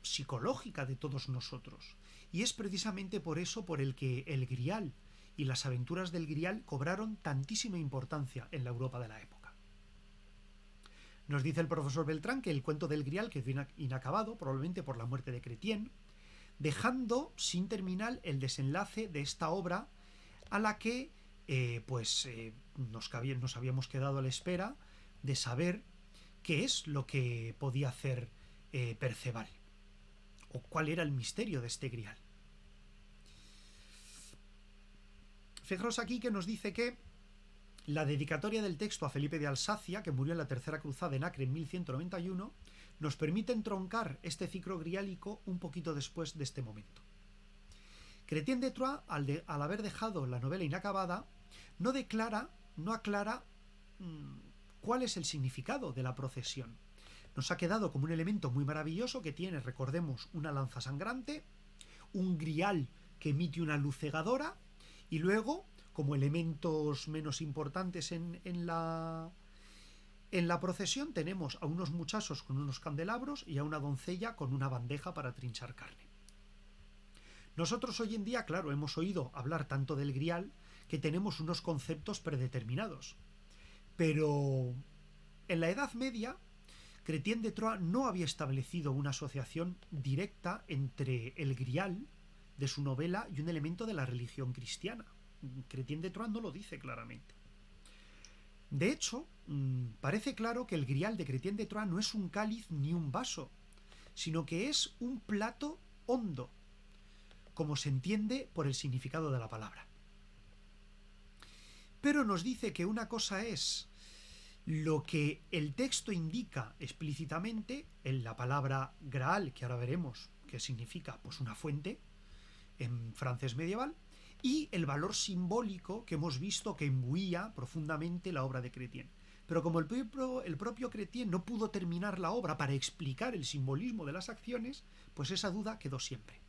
psicológica de todos nosotros. Y es precisamente por eso por el que el Grial y las aventuras del Grial cobraron tantísima importancia en la Europa de la época. Nos dice el profesor Beltrán que el cuento del Grial quedó inacabado, probablemente por la muerte de Chrétien, dejando sin terminar el desenlace de esta obra a la que nos habíamos quedado a la espera de saber qué es lo que podía hacer Perceval, o cuál era el misterio de este Grial. Fijaros aquí que nos dice que la dedicatoria del texto a Felipe de Alsacia, que murió en la Tercera Cruzada en Acre en 1191, nos permite entroncar este ciclo griálico un poquito después de este momento. Chrétien de Troyes, al haber dejado la novela inacabada, no aclara cuál es el significado de la procesión. Nos ha quedado como un elemento muy maravilloso que tiene, recordemos, una lanza sangrante, un Grial que emite una luz cegadora, y luego, como elementos menos importantes en la procesión, tenemos a unos muchachos con unos candelabros y a una doncella con una bandeja para trinchar carne. Nosotros hoy en día, claro, hemos oído hablar tanto del Grial que tenemos unos conceptos predeterminados. Pero en la Edad Media, Chrétien de Troyes no había establecido una asociación directa entre el Grial de su novela y un elemento de la religión cristiana. Chrétien de Troyes no lo dice claramente. De hecho, parece claro que el Grial de Chrétien de Troyes no es un cáliz ni un vaso, sino que es un plato hondo, como se entiende por el significado de la palabra. Pero nos dice que una cosa es lo que el texto indica explícitamente en la palabra Graal, que ahora veremos que significa pues una fuente en francés medieval, y el valor simbólico que hemos visto que imbuía profundamente la obra de Chrétien. Pero como el propio Chrétien no pudo terminar la obra para explicar el simbolismo de las acciones, pues esa duda quedó siempre.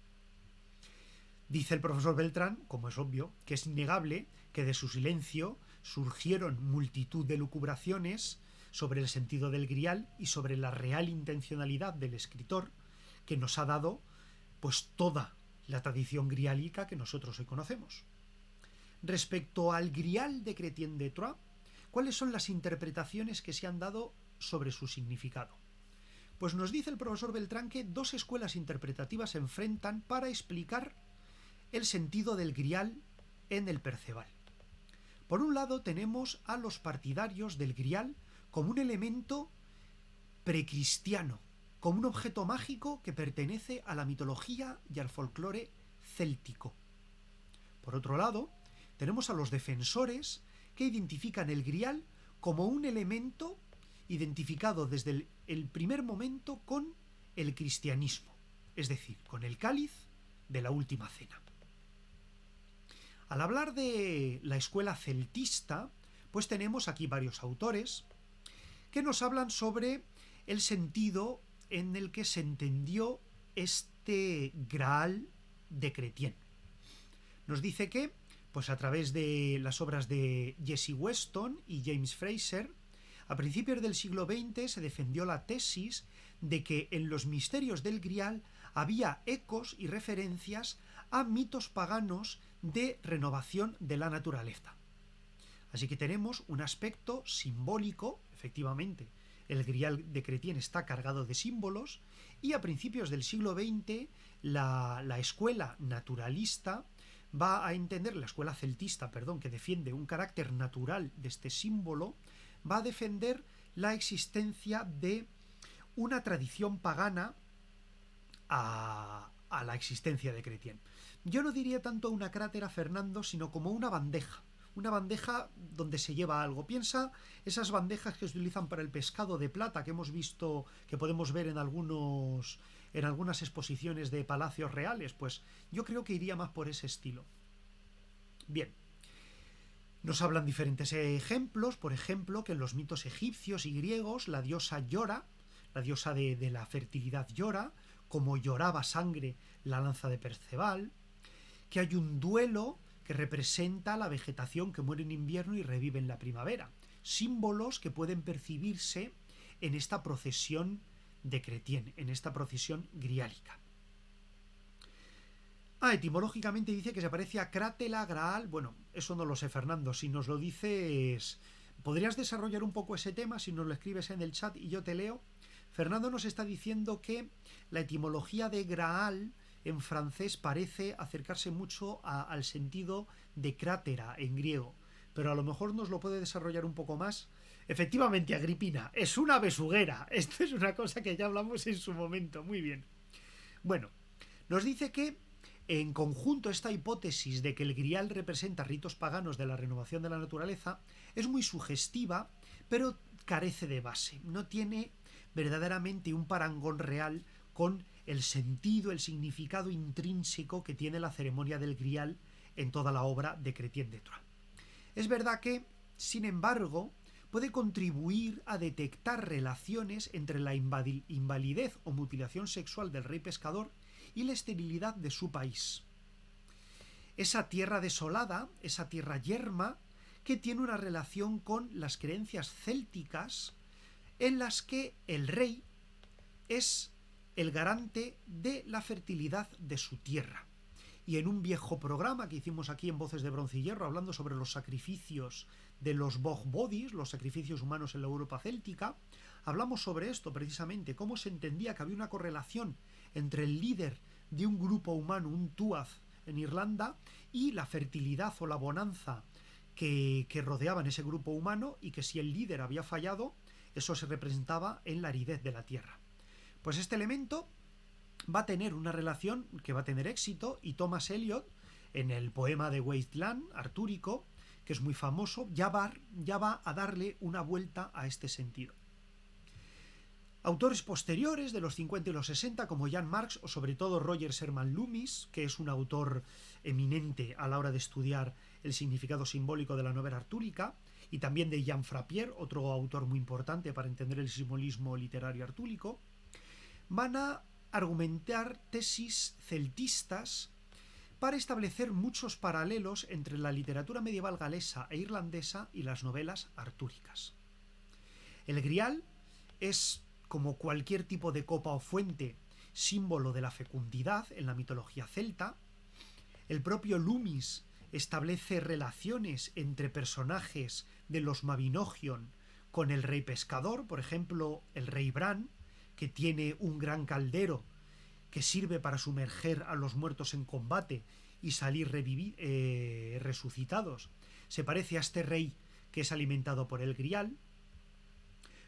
Dice el profesor Beltrán, como es obvio, que es innegable que de su silencio surgieron multitud de lucubraciones sobre el sentido del Grial y sobre la real intencionalidad del escritor, que nos ha dado pues toda la tradición griálica que nosotros hoy conocemos. Respecto al Grial de Chrétien de Troyes, ¿cuáles son las interpretaciones que se han dado sobre su significado? Pues nos dice el profesor Beltrán que dos escuelas interpretativas se enfrentan para explicar el sentido del Grial en el Perceval. Por un lado tenemos a los partidarios del Grial como un elemento precristiano, como un objeto mágico que pertenece a la mitología y al folclore céltico. Por otro lado, tenemos a los defensores que identifican el Grial como un elemento identificado desde el primer momento con el cristianismo, es decir, con el cáliz de la última cena. Al hablar de la escuela celtista, pues tenemos aquí varios autores que nos hablan sobre el sentido en el que se entendió este Graal de Chrétien. Nos dice que, pues a través de las obras de Jesse Weston y James Fraser, a principios del siglo XX se defendió la tesis de que en los misterios del Grial había ecos y referencias a mitos paganos de renovación de la naturaleza. Así que tenemos un aspecto simbólico, efectivamente, el Grial de Chrétien está cargado de símbolos, y a principios del siglo XX la escuela naturalista va a entender, la escuela celtista, perdón, que defiende un carácter natural de este símbolo, va a defender la existencia de una tradición pagana a la existencia de Chrétien. Yo no diría tanto una crátera, Fernando, sino como una bandeja donde se lleva algo. Piensa esas bandejas que se utilizan para el pescado de plata que hemos visto, que podemos ver en algunas exposiciones de palacios reales. Pues yo creo que iría más por ese estilo. Bien, nos hablan diferentes ejemplos, por ejemplo, que en los mitos egipcios y griegos la diosa llora, la diosa de la fertilidad llora, como lloraba sangre la lanza de Perceval, que hay un duelo que representa la vegetación que muere en invierno y revive en la primavera, símbolos que pueden percibirse en esta procesión de Chrétien, en esta procesión griálica. Etimológicamente dice que se parece a crátela, Graal. Bueno, eso no lo sé, Fernando. Si nos lo dices, ¿podrías desarrollar un poco ese tema? Si nos lo escribes en el chat y yo te leo. Fernando nos está diciendo que la etimología de Graal en francés parece acercarse mucho al sentido de crátera en griego, pero a lo mejor nos lo puede desarrollar un poco más. Efectivamente, Agripina, es una besuguera. Esto es una cosa que ya hablamos en su momento. Muy bien. Bueno, nos dice que en conjunto esta hipótesis de que el Grial representa ritos paganos de la renovación de la naturaleza es muy sugestiva, pero carece de base. No tiene verdaderamente un parangón real con el sentido, el significado intrínseco que tiene la ceremonia del Grial en toda la obra de Chrétien de Troyes. Es verdad que, sin embargo, puede contribuir a detectar relaciones entre la invalidez o mutilación sexual del rey pescador y la esterilidad de su país. Esa tierra desolada, esa tierra yerma, que tiene una relación con las creencias célticas en las que el rey es el garante de la fertilidad de su tierra. Y en un viejo programa que hicimos aquí en Voces de Bronce y Hierro, hablando sobre los sacrificios de los bog bodies, los sacrificios humanos en la Europa céltica, hablamos sobre esto precisamente, cómo se entendía que había una correlación entre el líder de un grupo humano, un tuath en Irlanda, y la fertilidad o la bonanza que rodeaban ese grupo humano, y que si el líder había fallado, eso se representaba en la aridez de la tierra. Pues este elemento va a tener una relación que va a tener éxito, y Thomas Eliot, en el poema de Wasteland artúrico, que es muy famoso, ya va a darle una vuelta a este sentido. Autores posteriores de los 50 y los 60, como Jan Marx o sobre todo Roger Sherman Loomis, que es un autor eminente a la hora de estudiar el significado simbólico de la novela artúrica, y también de Jean Frappier, otro autor muy importante para entender el simbolismo literario artúrico, van a argumentar tesis celtistas para establecer muchos paralelos entre la literatura medieval galesa e irlandesa y las novelas artúricas. El Grial es, como cualquier tipo de copa o fuente símbolo de la fecundidad en la mitología celta. El propio Loomis establece relaciones entre personajes de los Mabinogion con el rey pescador, por ejemplo, el rey Bran, que tiene un gran caldero que sirve para sumerger a los muertos en combate y salir resucitados. Se parece a este rey que es alimentado por el Grial.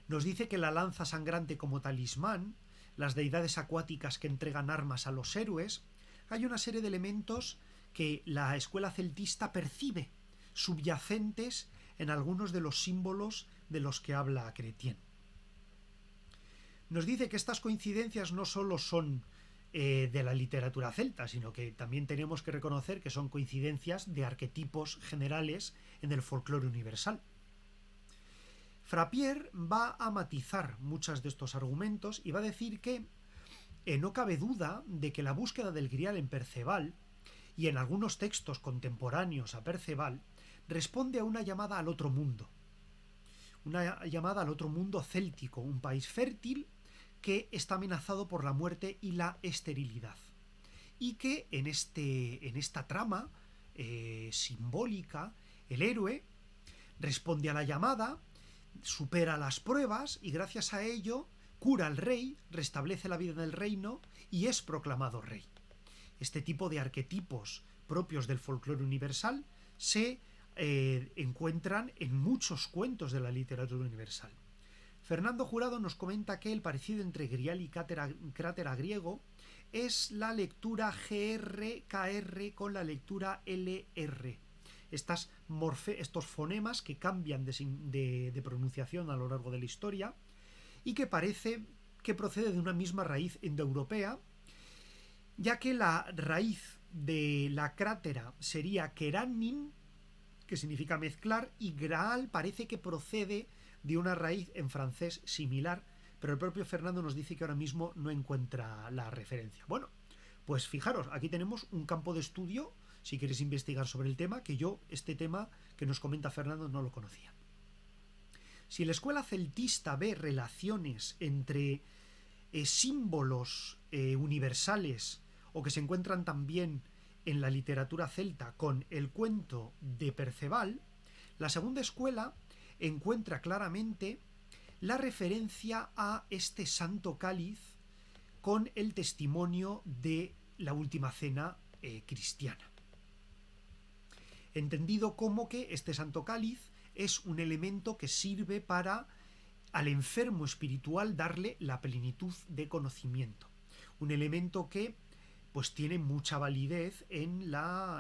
Nos dice que la lanza sangrante como talismán, las deidades acuáticas que entregan armas a los héroes. Hay una serie de elementos que la escuela celtista percibe, subyacentes en algunos de los símbolos de los que habla Chrétien. Nos dice que estas coincidencias no solo son de la literatura celta, sino que también tenemos que reconocer que son coincidencias de arquetipos generales en el folclore universal. Frappier va a matizar muchos de estos argumentos y va a decir que no cabe duda de que la búsqueda del Grial en Perceval y en algunos textos contemporáneos a Perceval responde a una llamada al otro mundo céltico, un país fértil que está amenazado por la muerte y la esterilidad, y que en esta trama simbólica el héroe responde a la llamada, supera las pruebas y gracias a ello cura al rey, restablece la vida en el reino y es proclamado rey. Este tipo de arquetipos propios del folclore universal se encuentran en muchos cuentos de la literatura universal. Fernando Jurado nos comenta que el parecido entre Grial y crátera griego es la lectura GR-KR con la lectura LR. Estos fonemas que cambian de pronunciación a lo largo de la historia y que parece que procede de una misma raíz indoeuropea, ya que la raíz de la crátera sería keranin, que significa mezclar, y Graal parece que procede de una raíz en francés similar, pero el propio Fernando nos dice que ahora mismo no encuentra la referencia. Bueno, pues fijaros, aquí tenemos un campo de estudio, si queréis investigar sobre el tema, que yo, este tema que nos comenta Fernando, no lo conocía. Si la escuela celtista ve relaciones entre símbolos universales o que se encuentran también en la literatura celta con el cuento de Perceval, la segunda escuela encuentra claramente la referencia a este santo cáliz con el testimonio de la última cena cristiana. Entendido como que este santo cáliz es un elemento que sirve para al enfermo espiritual darle la plenitud de conocimiento. Un elemento que pues tiene mucha validez en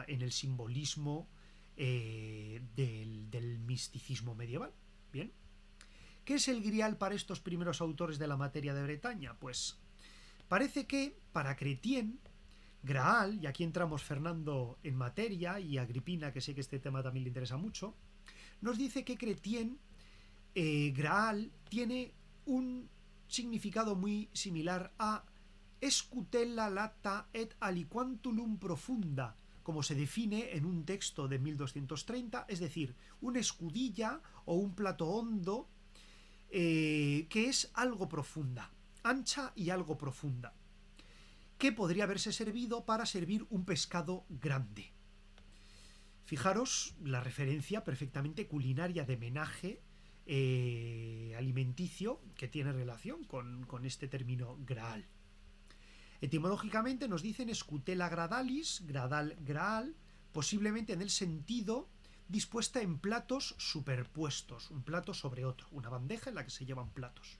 el simbolismo del misticismo medieval. Bien. ¿Qué es el Grial para estos primeros autores de la materia de Bretaña? Pues parece que para Chrétien, Graal, y aquí entramos Fernando en materia, y Agripina, que sé que este tema también le interesa mucho, nos dice que Chrétien, Graal, tiene un significado muy similar a escutella lata et aliquantulum profunda, como se define en un texto de 1230, es decir, una escudilla o un plato hondo que es algo profunda, ancha y algo profunda, que podría haberse servido para servir un pescado grande. Fijaros la referencia perfectamente culinaria de menaje alimenticio que tiene relación con este término Graal. Etimológicamente nos dicen escutela gradalis, gradal graal, posiblemente en el sentido dispuesta en platos superpuestos, un plato sobre otro, una bandeja en la que se llevan platos.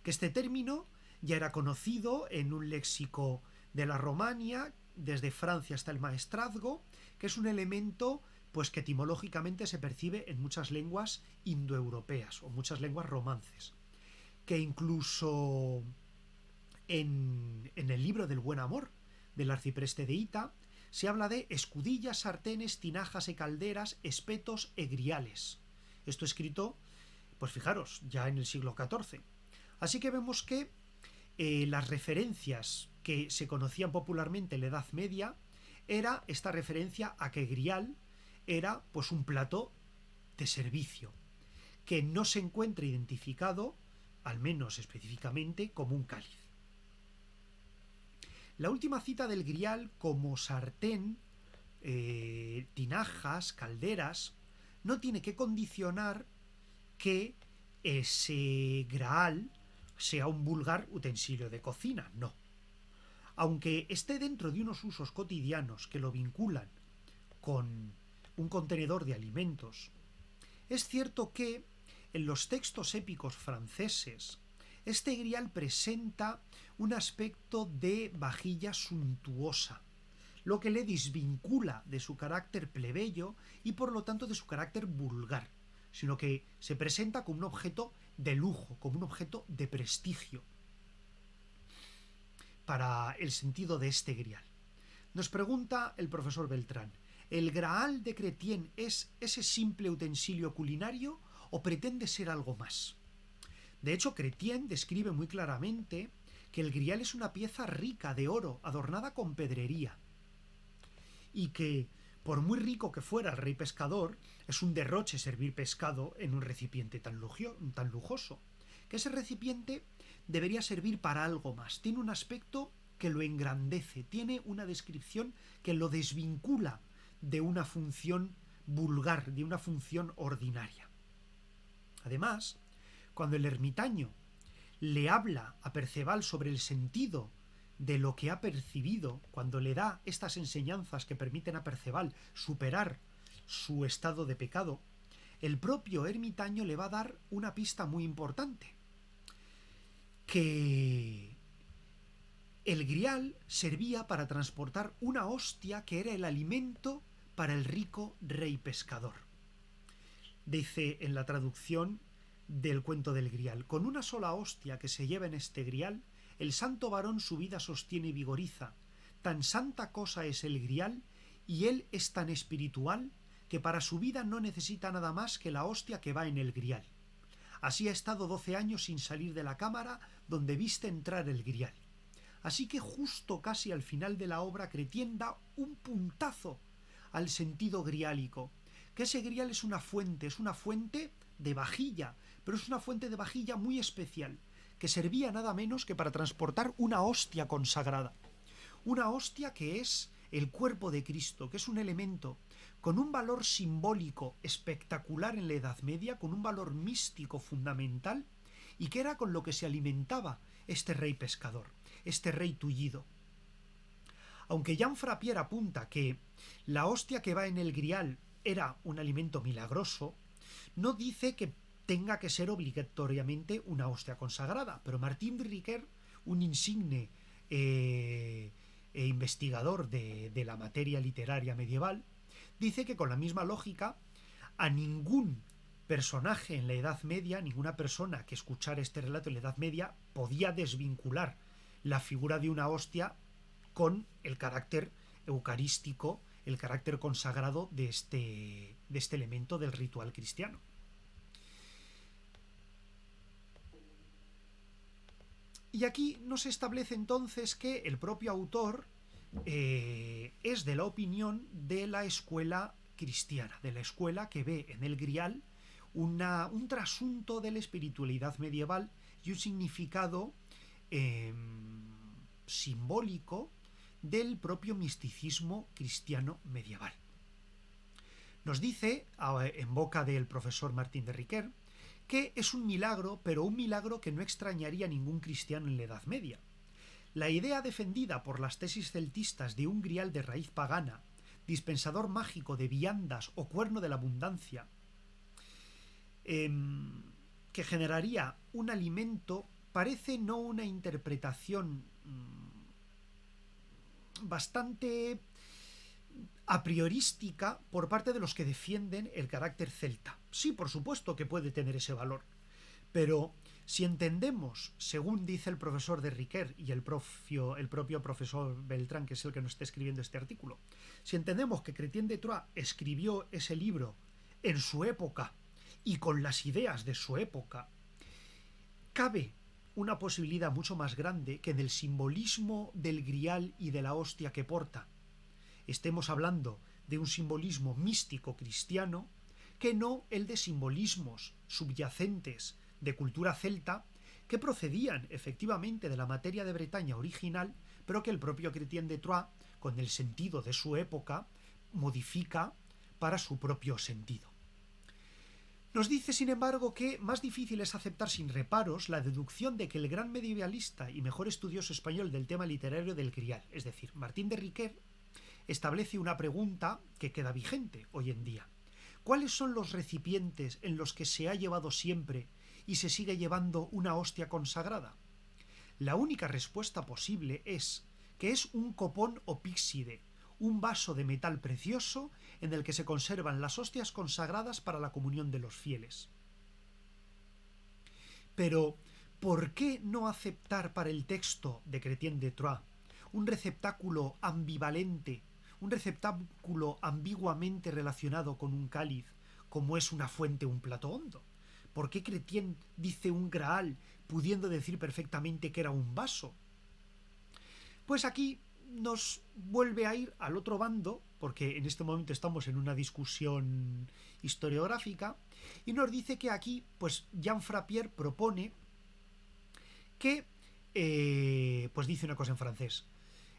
Que este término ya era conocido en un léxico de la Romania, desde Francia hasta el Maestrazgo, que es un elemento pues que etimológicamente se percibe en muchas lenguas indoeuropeas o muchas lenguas romances, que incluso en el libro del Buen Amor del arcipreste de Hita se habla de escudillas, sartenes, tinajas y calderas, espetos e griales. Esto escrito, pues fijaros, ya en el siglo XIV. Así que vemos que las referencias que se conocían popularmente en la Edad Media era esta referencia a que grial era pues un plato de servicio, que no se encuentra identificado, al menos específicamente, como un cáliz. La última cita del Grial como sartén, tinajas, calderas, no tiene que condicionar que ese Graal sea un vulgar utensilio de cocina, no. Aunque esté dentro de unos usos cotidianos que lo vinculan con un contenedor de alimentos, es cierto que en los textos épicos franceses este Grial presenta un aspecto de vajilla suntuosa, lo que le desvincula de su carácter plebeyo y por lo tanto de su carácter vulgar, sino que se presenta como un objeto de lujo, como un objeto de prestigio para el sentido de este Grial. Nos pregunta el profesor Beltrán, ¿el Graal de Chrétien es ese simple utensilio culinario o pretende ser algo más? De hecho, Chrétien describe muy claramente que el Grial es una pieza rica de oro, adornada con pedrería, y que, por muy rico que fuera el rey pescador, es un derroche servir pescado en un recipiente tan lujoso, que ese recipiente debería servir para algo más. Tiene un aspecto que lo engrandece, tiene una descripción que lo desvincula de una función vulgar, de una función ordinaria. Además, cuando el ermitaño le habla a Perceval sobre el sentido de lo que ha percibido, cuando le da estas enseñanzas que permiten a Perceval superar su estado de pecado, el propio ermitaño le va a dar una pista muy importante, que el Grial servía para transportar una hostia que era el alimento para el rico rey pescador. Dice en la traducción del cuento del Grial, con una sola hostia que se lleva en este Grial, el santo varón su vida sostiene y vigoriza. Tan santa cosa es el Grial, y él es tan espiritual, que para su vida no necesita nada más que la hostia que va en el Grial. Así ha estado 12 años sin salir de la cámara donde viste entrar el Grial. Así que justo casi al final de la obra Chrétien da un puntazo al sentido griálico, que ese Grial es una fuente de vajilla, pero es una fuente de vajilla muy especial, que servía nada menos que para transportar una hostia consagrada. Una hostia que es el cuerpo de Cristo, que es un elemento con un valor simbólico espectacular en la Edad Media, con un valor místico fundamental, y que era con lo que se alimentaba este rey pescador, este rey tullido. Aunque Jean Frappier apunta que la hostia que va en el Grial era un alimento milagroso, no dice que tenga que ser obligatoriamente una hostia consagrada, pero Martin de Riquer, un insigne investigador de la materia literaria medieval, dice que con la misma lógica a ningún personaje en la Edad Media, ninguna persona que escuchara este relato en la Edad Media podía desvincular la figura de una hostia con el carácter eucarístico, el carácter consagrado de este elemento del ritual cristiano. Y aquí nos establece entonces que el propio autor es de la opinión de la escuela cristiana, de la escuela que ve en el Grial un trasunto de la espiritualidad medieval y un significado simbólico del propio misticismo cristiano medieval. Nos dice, en boca del profesor Martín de Riquer, que es un milagro, pero un milagro que no extrañaría a ningún cristiano en la Edad Media. La idea defendida por las tesis celtistas de un Grial de raíz pagana, dispensador mágico de viandas o cuerno de la abundancia, que generaría un alimento, parece no una interpretación bastante a priorística por parte de los que defienden el carácter celta. Sí, por supuesto que puede tener ese valor, pero si entendemos, según dice el profesor de Riquer y el propio profesor Beltrán, que es el que nos está escribiendo este artículo, si entendemos que Chrétien de Troyes escribió ese libro en su época y con las ideas de su época, cabe una posibilidad mucho más grande que del simbolismo del Grial y de la hostia que porta estemos hablando de un simbolismo místico cristiano que no el de simbolismos subyacentes de cultura celta que procedían efectivamente de la materia de Bretaña original, pero que el propio Chrétien de Troyes, con el sentido de su época, modifica para su propio sentido. Nos dice, sin embargo, que más difícil es aceptar sin reparos la deducción de que el gran medievalista y mejor estudioso español del tema literario del Grial, es decir, Martín de Riquer, establece una pregunta que queda vigente hoy en día. ¿Cuáles son los recipientes en los que se ha llevado siempre y se sigue llevando una hostia consagrada? La única respuesta posible es que es un copón o píxide, un vaso de metal precioso en el que se conservan las hostias consagradas para la comunión de los fieles. Pero, ¿por qué no aceptar para el texto de Chrétien de Troyes un receptáculo ambivalente, un receptáculo ambiguamente relacionado con un cáliz, como es una fuente o un plato hondo? ¿Por qué Chrétien dice un Graal, pudiendo decir perfectamente que era un vaso? Pues aquí nos vuelve a ir al otro bando, porque en este momento estamos en una discusión historiográfica, y nos dice que aquí, pues Jean Frappier propone que, pues dice una cosa en francés,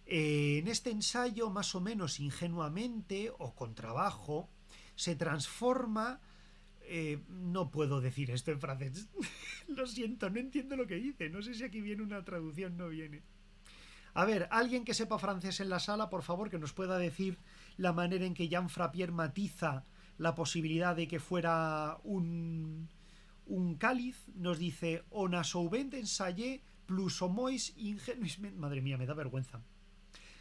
en este ensayo, más o menos ingenuamente o con trabajo, se transforma... no puedo decir esto en francés. Lo siento, no entiendo lo que dice. No sé si aquí viene una traducción, no viene. A ver, alguien que sepa francés en la sala, por favor, que nos pueda decir la manera en que Jean Frappier matiza la posibilidad de que fuera un cáliz. Nos dice, on a souvent ensayé plus o moins ingenuisement. Madre mía, me da vergüenza.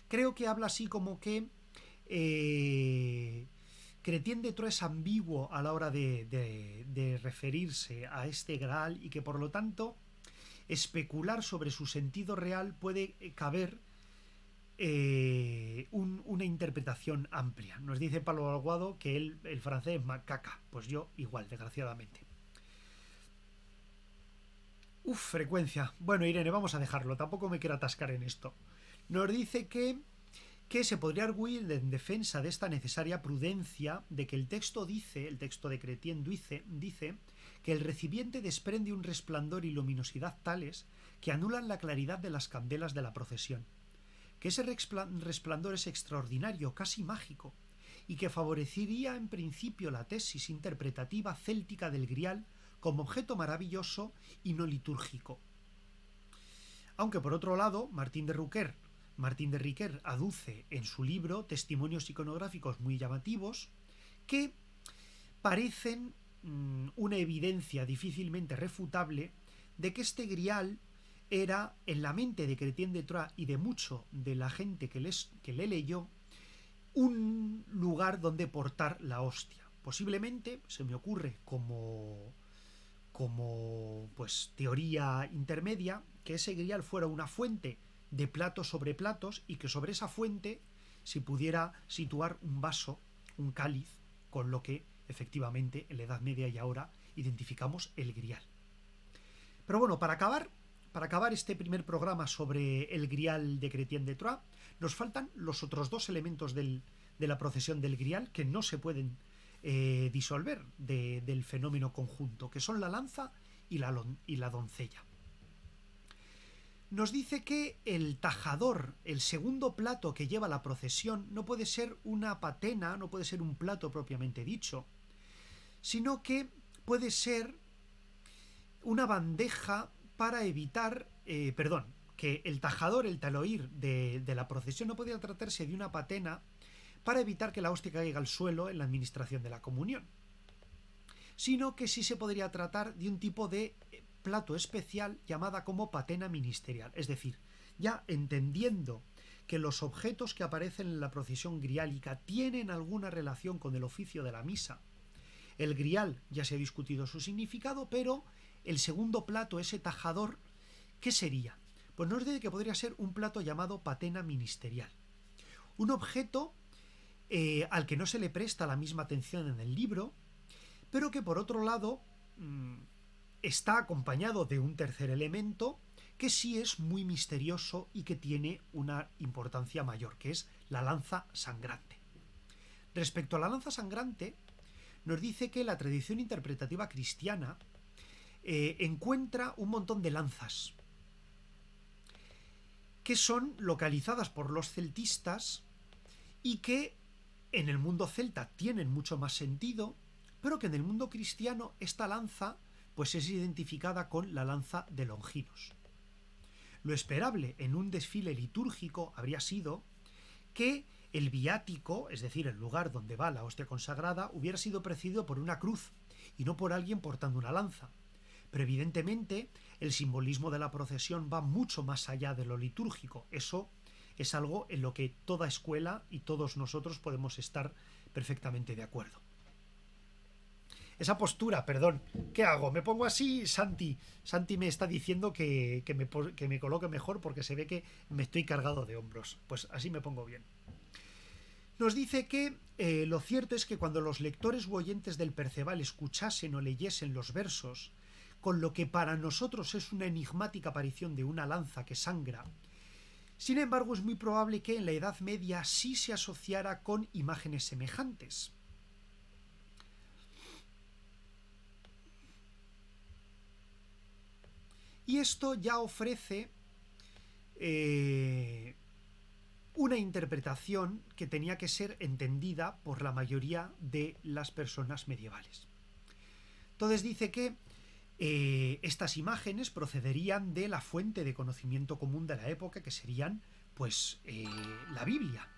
Creo que habla así como que Chrétien de Troyes es ambiguo a la hora de referirse a este Graal y que por lo tanto especular sobre su sentido real puede caber una interpretación amplia. Nos dice Pablo Aguado que el francés es macaca, pues yo igual, desgraciadamente. Frecuencia. Bueno, Irene, vamos a dejarlo, tampoco me quiero atascar en esto. Nos dice que se podría arguir en defensa de esta necesaria prudencia de que el texto de Chrétien dice que el recipiente desprende un resplandor y luminosidad tales que anulan la claridad de las candelas de la procesión, que ese resplandor es extraordinario, casi mágico, y que favorecería en principio la tesis interpretativa céltica del Grial como objeto maravilloso y no litúrgico. Aunque por otro lado, Martín de Riquer aduce en su libro testimonios iconográficos muy llamativos que parecen una evidencia difícilmente refutable de que este Grial era, en la mente de Chrétien de Troyes y de mucho de la gente que le leyó, un lugar donde portar la hostia. Posiblemente, se me ocurre como pues teoría intermedia, que ese Grial fuera una fuente de platos sobre platos y que sobre esa fuente se pudiera situar un vaso, un cáliz, con lo que efectivamente en la Edad Media y ahora identificamos el Grial. Pero bueno, para acabar este primer programa sobre el Grial de Chrétien de Troyes, nos faltan los otros dos elementos de la procesión del Grial que no se pueden disolver del fenómeno conjunto, que son la lanza y la doncella. Nos dice que el tajador, el segundo plato que lleva la procesión, no puede ser una patena, no puede ser un plato propiamente dicho, sino que puede ser una bandeja para evitar, que el tajador, el taloir de la procesión no podía tratarse de una patena para evitar que la hostia caiga al suelo en la administración de la comunión, sino que sí se podría tratar de un tipo de plato especial llamada como patena ministerial, es decir, ya entendiendo que los objetos que aparecen en la procesión griálica tienen alguna relación con el oficio de la misa. El grial ya se ha discutido su significado, pero el segundo plato, ese tajador, ¿qué sería? Pues nos dice que podría ser un plato llamado patena ministerial, un objeto al que no se le presta la misma atención en el libro, pero que por otro lado está acompañado de un tercer elemento que sí es muy misterioso y que tiene una importancia mayor, que es la lanza sangrante. Respecto a la lanza sangrante, nos dice que la tradición interpretativa cristiana encuentra un montón de lanzas que son localizadas por los celtistas y que en el mundo celta tienen mucho más sentido, pero que en el mundo cristiano esta lanza pues es identificada con la lanza de Longinos. Lo esperable en un desfile litúrgico habría sido que el viático, es decir, el lugar donde va la hostia consagrada, hubiera sido precedido por una cruz y no por alguien portando una lanza. Pero evidentemente el simbolismo de la procesión va mucho más allá de lo litúrgico. Eso es algo en lo que toda escuela y todos nosotros podemos estar perfectamente de acuerdo. Esa postura, perdón, ¿qué hago? ¿Me pongo así? Santi me está diciendo que me coloque mejor porque se ve que me estoy cargado de hombros. Pues así me pongo bien. Nos dice que lo cierto es que cuando los lectores u oyentes del Perceval escuchasen o leyesen los versos, con lo que para nosotros es una enigmática aparición de una lanza que sangra, sin embargo es muy probable que en la Edad Media sí se asociara con imágenes semejantes. Y esto ya ofrece una interpretación que tenía que ser entendida por la mayoría de las personas medievales. Entonces dice que estas imágenes procederían de la fuente de conocimiento común de la época, que serían pues la Biblia.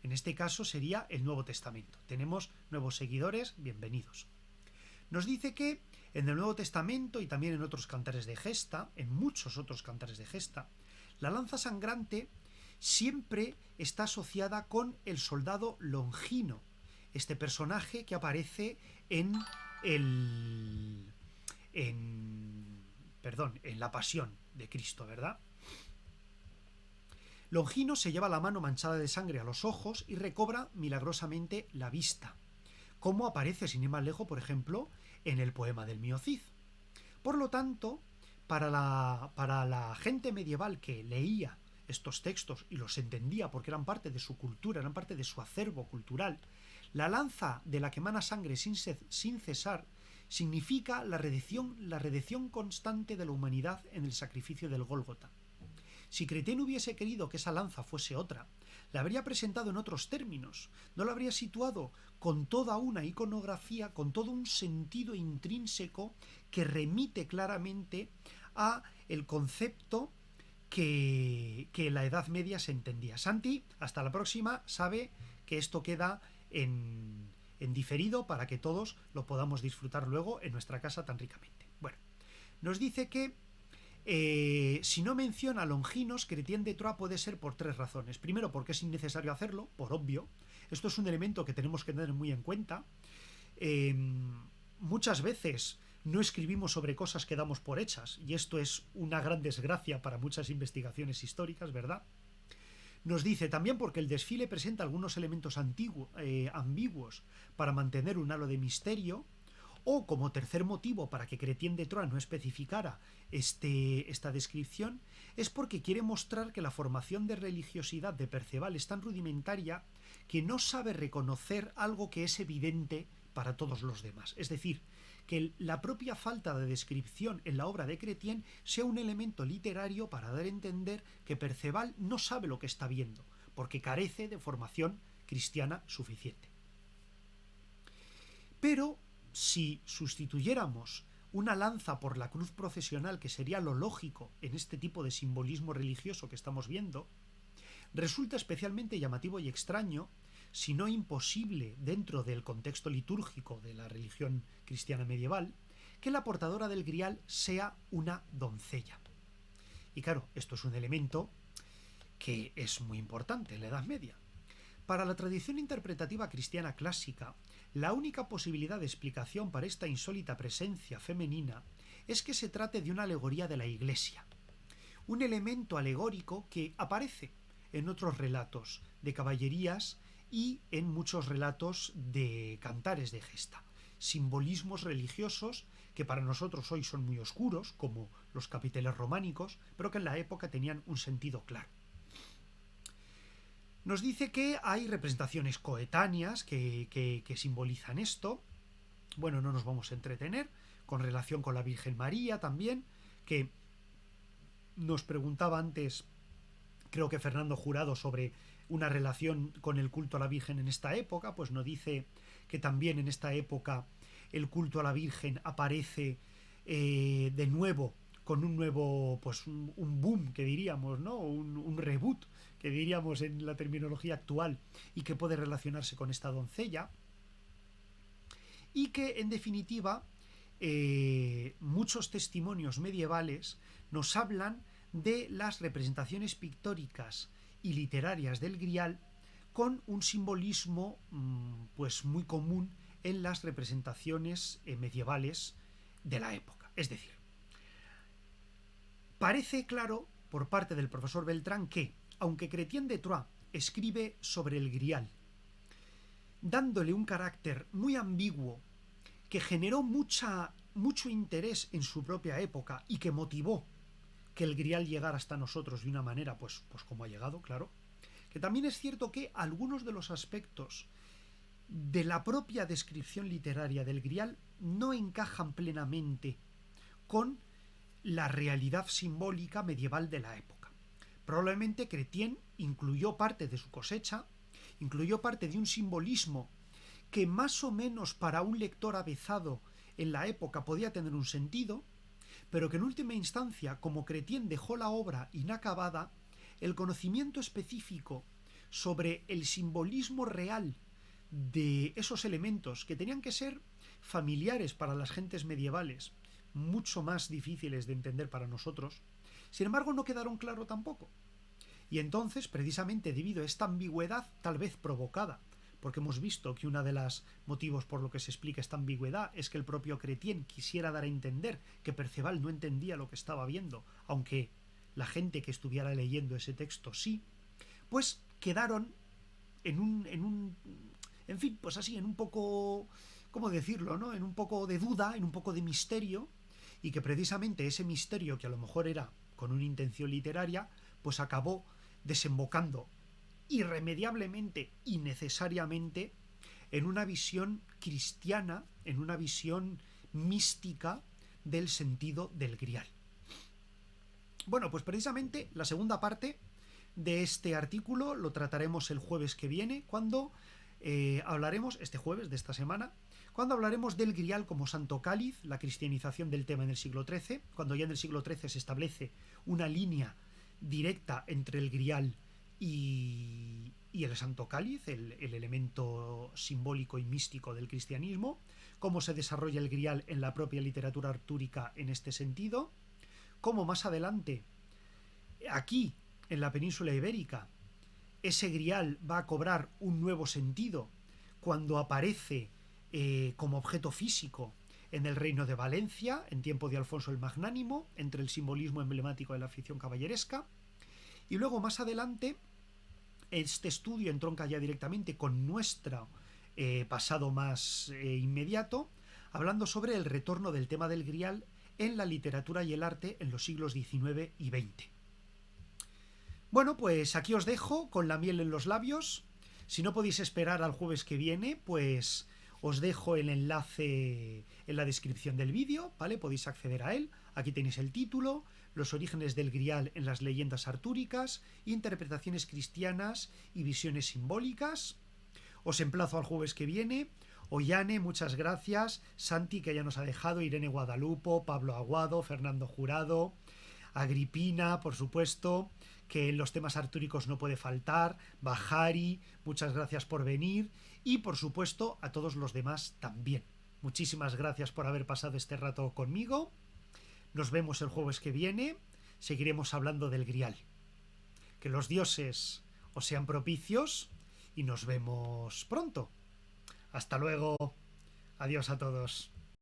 En este caso sería el Nuevo Testamento. Tenemos nuevos seguidores, bienvenidos. Nos dice que en el Nuevo Testamento y también en otros cantares de gesta, en muchos otros cantares de gesta, la lanza sangrante siempre está asociada con el soldado Longino, este personaje que aparece en la pasión de Cristo, ¿verdad? Longino se lleva la mano manchada de sangre a los ojos y recobra milagrosamente la vista, como aparece sin ir más lejos, por ejemplo, en el poema del Mío Cid. Por lo tanto, para la gente medieval que leía estos textos y los entendía porque eran parte de su cultura, eran parte de su acervo cultural, la lanza de la que emana sangre sin cesar significa la redención constante de la humanidad en el sacrificio del Gólgota. Si Cretén hubiese querido que esa lanza fuese otra, la habría presentado en otros términos, no la habría situado con toda una iconografía, con todo un sentido intrínseco que remite claramente a el concepto que en la Edad Media se entendía. Santi, hasta la próxima, sabe que esto queda en diferido para que todos lo podamos disfrutar luego en nuestra casa tan ricamente. Bueno, nos dice que si no menciona a Longinos, Chrétien de Troyes puede ser por tres razones. Primero, porque es innecesario hacerlo, por obvio. Esto es un elemento que tenemos que tener muy en cuenta. Muchas veces no escribimos sobre cosas que damos por hechas, y esto es una gran desgracia para muchas investigaciones históricas, ¿verdad? Nos dice también porque el desfile presenta algunos elementos ambiguos para mantener un halo de misterio, o como tercer motivo para que Chrétien de Troyes no especificara esta descripción, es porque quiere mostrar que la formación de religiosidad de Perceval es tan rudimentaria que no sabe reconocer algo que es evidente para todos los demás. Es decir, que la propia falta de descripción en la obra de Chrétien sea un elemento literario para dar a entender que Perceval no sabe lo que está viendo, porque carece de formación cristiana suficiente. Pero si sustituyéramos una lanza por la cruz procesional, que sería lo lógico en este tipo de simbolismo religioso que estamos viendo, resulta especialmente llamativo y extraño, si no imposible dentro del contexto litúrgico de la religión cristiana medieval, que la portadora del grial sea una doncella. Y claro, esto es un elemento que es muy importante en la Edad Media. Para la tradición interpretativa cristiana clásica, la única posibilidad de explicación para esta insólita presencia femenina es que se trate de una alegoría de la Iglesia, un elemento alegórico que aparece en otros relatos de caballerías y en muchos relatos de cantares de gesta, simbolismos religiosos que para nosotros hoy son muy oscuros, como los capiteles románicos, pero que en la época tenían un sentido claro. Nos dice que hay representaciones coetáneas que simbolizan esto. Bueno, no nos vamos a entretener con relación con la Virgen María también, que nos preguntaba antes, creo que Fernando Jurado, sobre una relación con el culto a la Virgen en esta época, pues nos dice que también en esta época el culto a la Virgen aparece de nuevo, con un nuevo, pues un boom, que diríamos, ¿no? Un reboot, que diríamos en la terminología actual, y que puede relacionarse con esta doncella, y que en definitiva muchos testimonios medievales nos hablan de las representaciones pictóricas y literarias del Grial con un simbolismo pues muy común en las representaciones medievales de la época. Es decir, parece claro por parte del profesor Beltrán que, aunque Chrétien de Troyes escribe sobre el Grial, dándole un carácter muy ambiguo que generó mucho interés en su propia época y que motivó que el Grial llegara hasta nosotros de una manera pues como ha llegado, claro, que también es cierto que algunos de los aspectos de la propia descripción literaria del Grial no encajan plenamente con la realidad simbólica medieval de la época. Probablemente Chrétien incluyó parte de su cosecha, incluyó parte de un simbolismo que más o menos para un lector avezado en la época podía tener un sentido, pero que en última instancia, como Chrétien dejó la obra inacabada, el conocimiento específico sobre el simbolismo real de esos elementos que tenían que ser familiares para las gentes medievales, mucho más difíciles de entender para nosotros, sin embargo no quedaron claro tampoco. Y entonces, precisamente debido a esta ambigüedad, tal vez provocada, porque hemos visto que uno de los motivos por lo que se explica esta ambigüedad es que el propio Chrétien quisiera dar a entender que Perceval no entendía lo que estaba viendo, aunque la gente que estuviera leyendo ese texto sí, pues quedaron en fin, pues así, en un poco, ¿cómo decirlo?, ¿no? En un poco de duda, en un poco de misterio, y que precisamente ese misterio, que a lo mejor era con una intención literaria, pues acabó desembocando irremediablemente y necesariamente en una visión cristiana, en una visión mística del sentido del Grial. Bueno, pues precisamente la segunda parte de este artículo lo trataremos el jueves que viene, cuando hablaremos, este jueves de esta semana, cuando hablaremos del Grial como santo cáliz, la cristianización del tema en el siglo XIII, cuando ya en el siglo XIII se establece una línea directa entre el Grial y el santo cáliz, el elemento simbólico y místico del cristianismo, cómo se desarrolla el Grial en la propia literatura artúrica en este sentido, cómo más adelante, aquí en la península ibérica, ese Grial va a cobrar un nuevo sentido cuando aparece como objeto físico en el reino de Valencia, en tiempo de Alfonso el Magnánimo, entre el simbolismo emblemático de la afición caballeresca. Y luego más adelante este estudio entronca ya directamente con nuestro pasado más inmediato, hablando sobre el retorno del tema del Grial en la literatura y el arte en los siglos XIX y XX. Bueno, pues aquí os dejo con la miel en los labios. Si no podéis esperar al jueves que viene, pues os dejo el enlace en la descripción del vídeo, ¿vale? Podéis acceder a él. Aquí tenéis el título, los orígenes del Grial en las leyendas artúricas, interpretaciones cristianas y visiones simbólicas. Os emplazo al jueves que viene. Ollane, muchas gracias. Santi, que ya nos ha dejado. Irene Guadalupo, Pablo Aguado, Fernando Jurado, Agripina, por supuesto, que en los temas artúricos no puede faltar. Bajari, muchas gracias por venir. Y por supuesto a todos los demás también. Muchísimas gracias por haber pasado este rato conmigo. Nos vemos el jueves que viene. Seguiremos hablando del Grial. Que los dioses os sean propicios y nos vemos pronto. Hasta luego. Adiós a todos.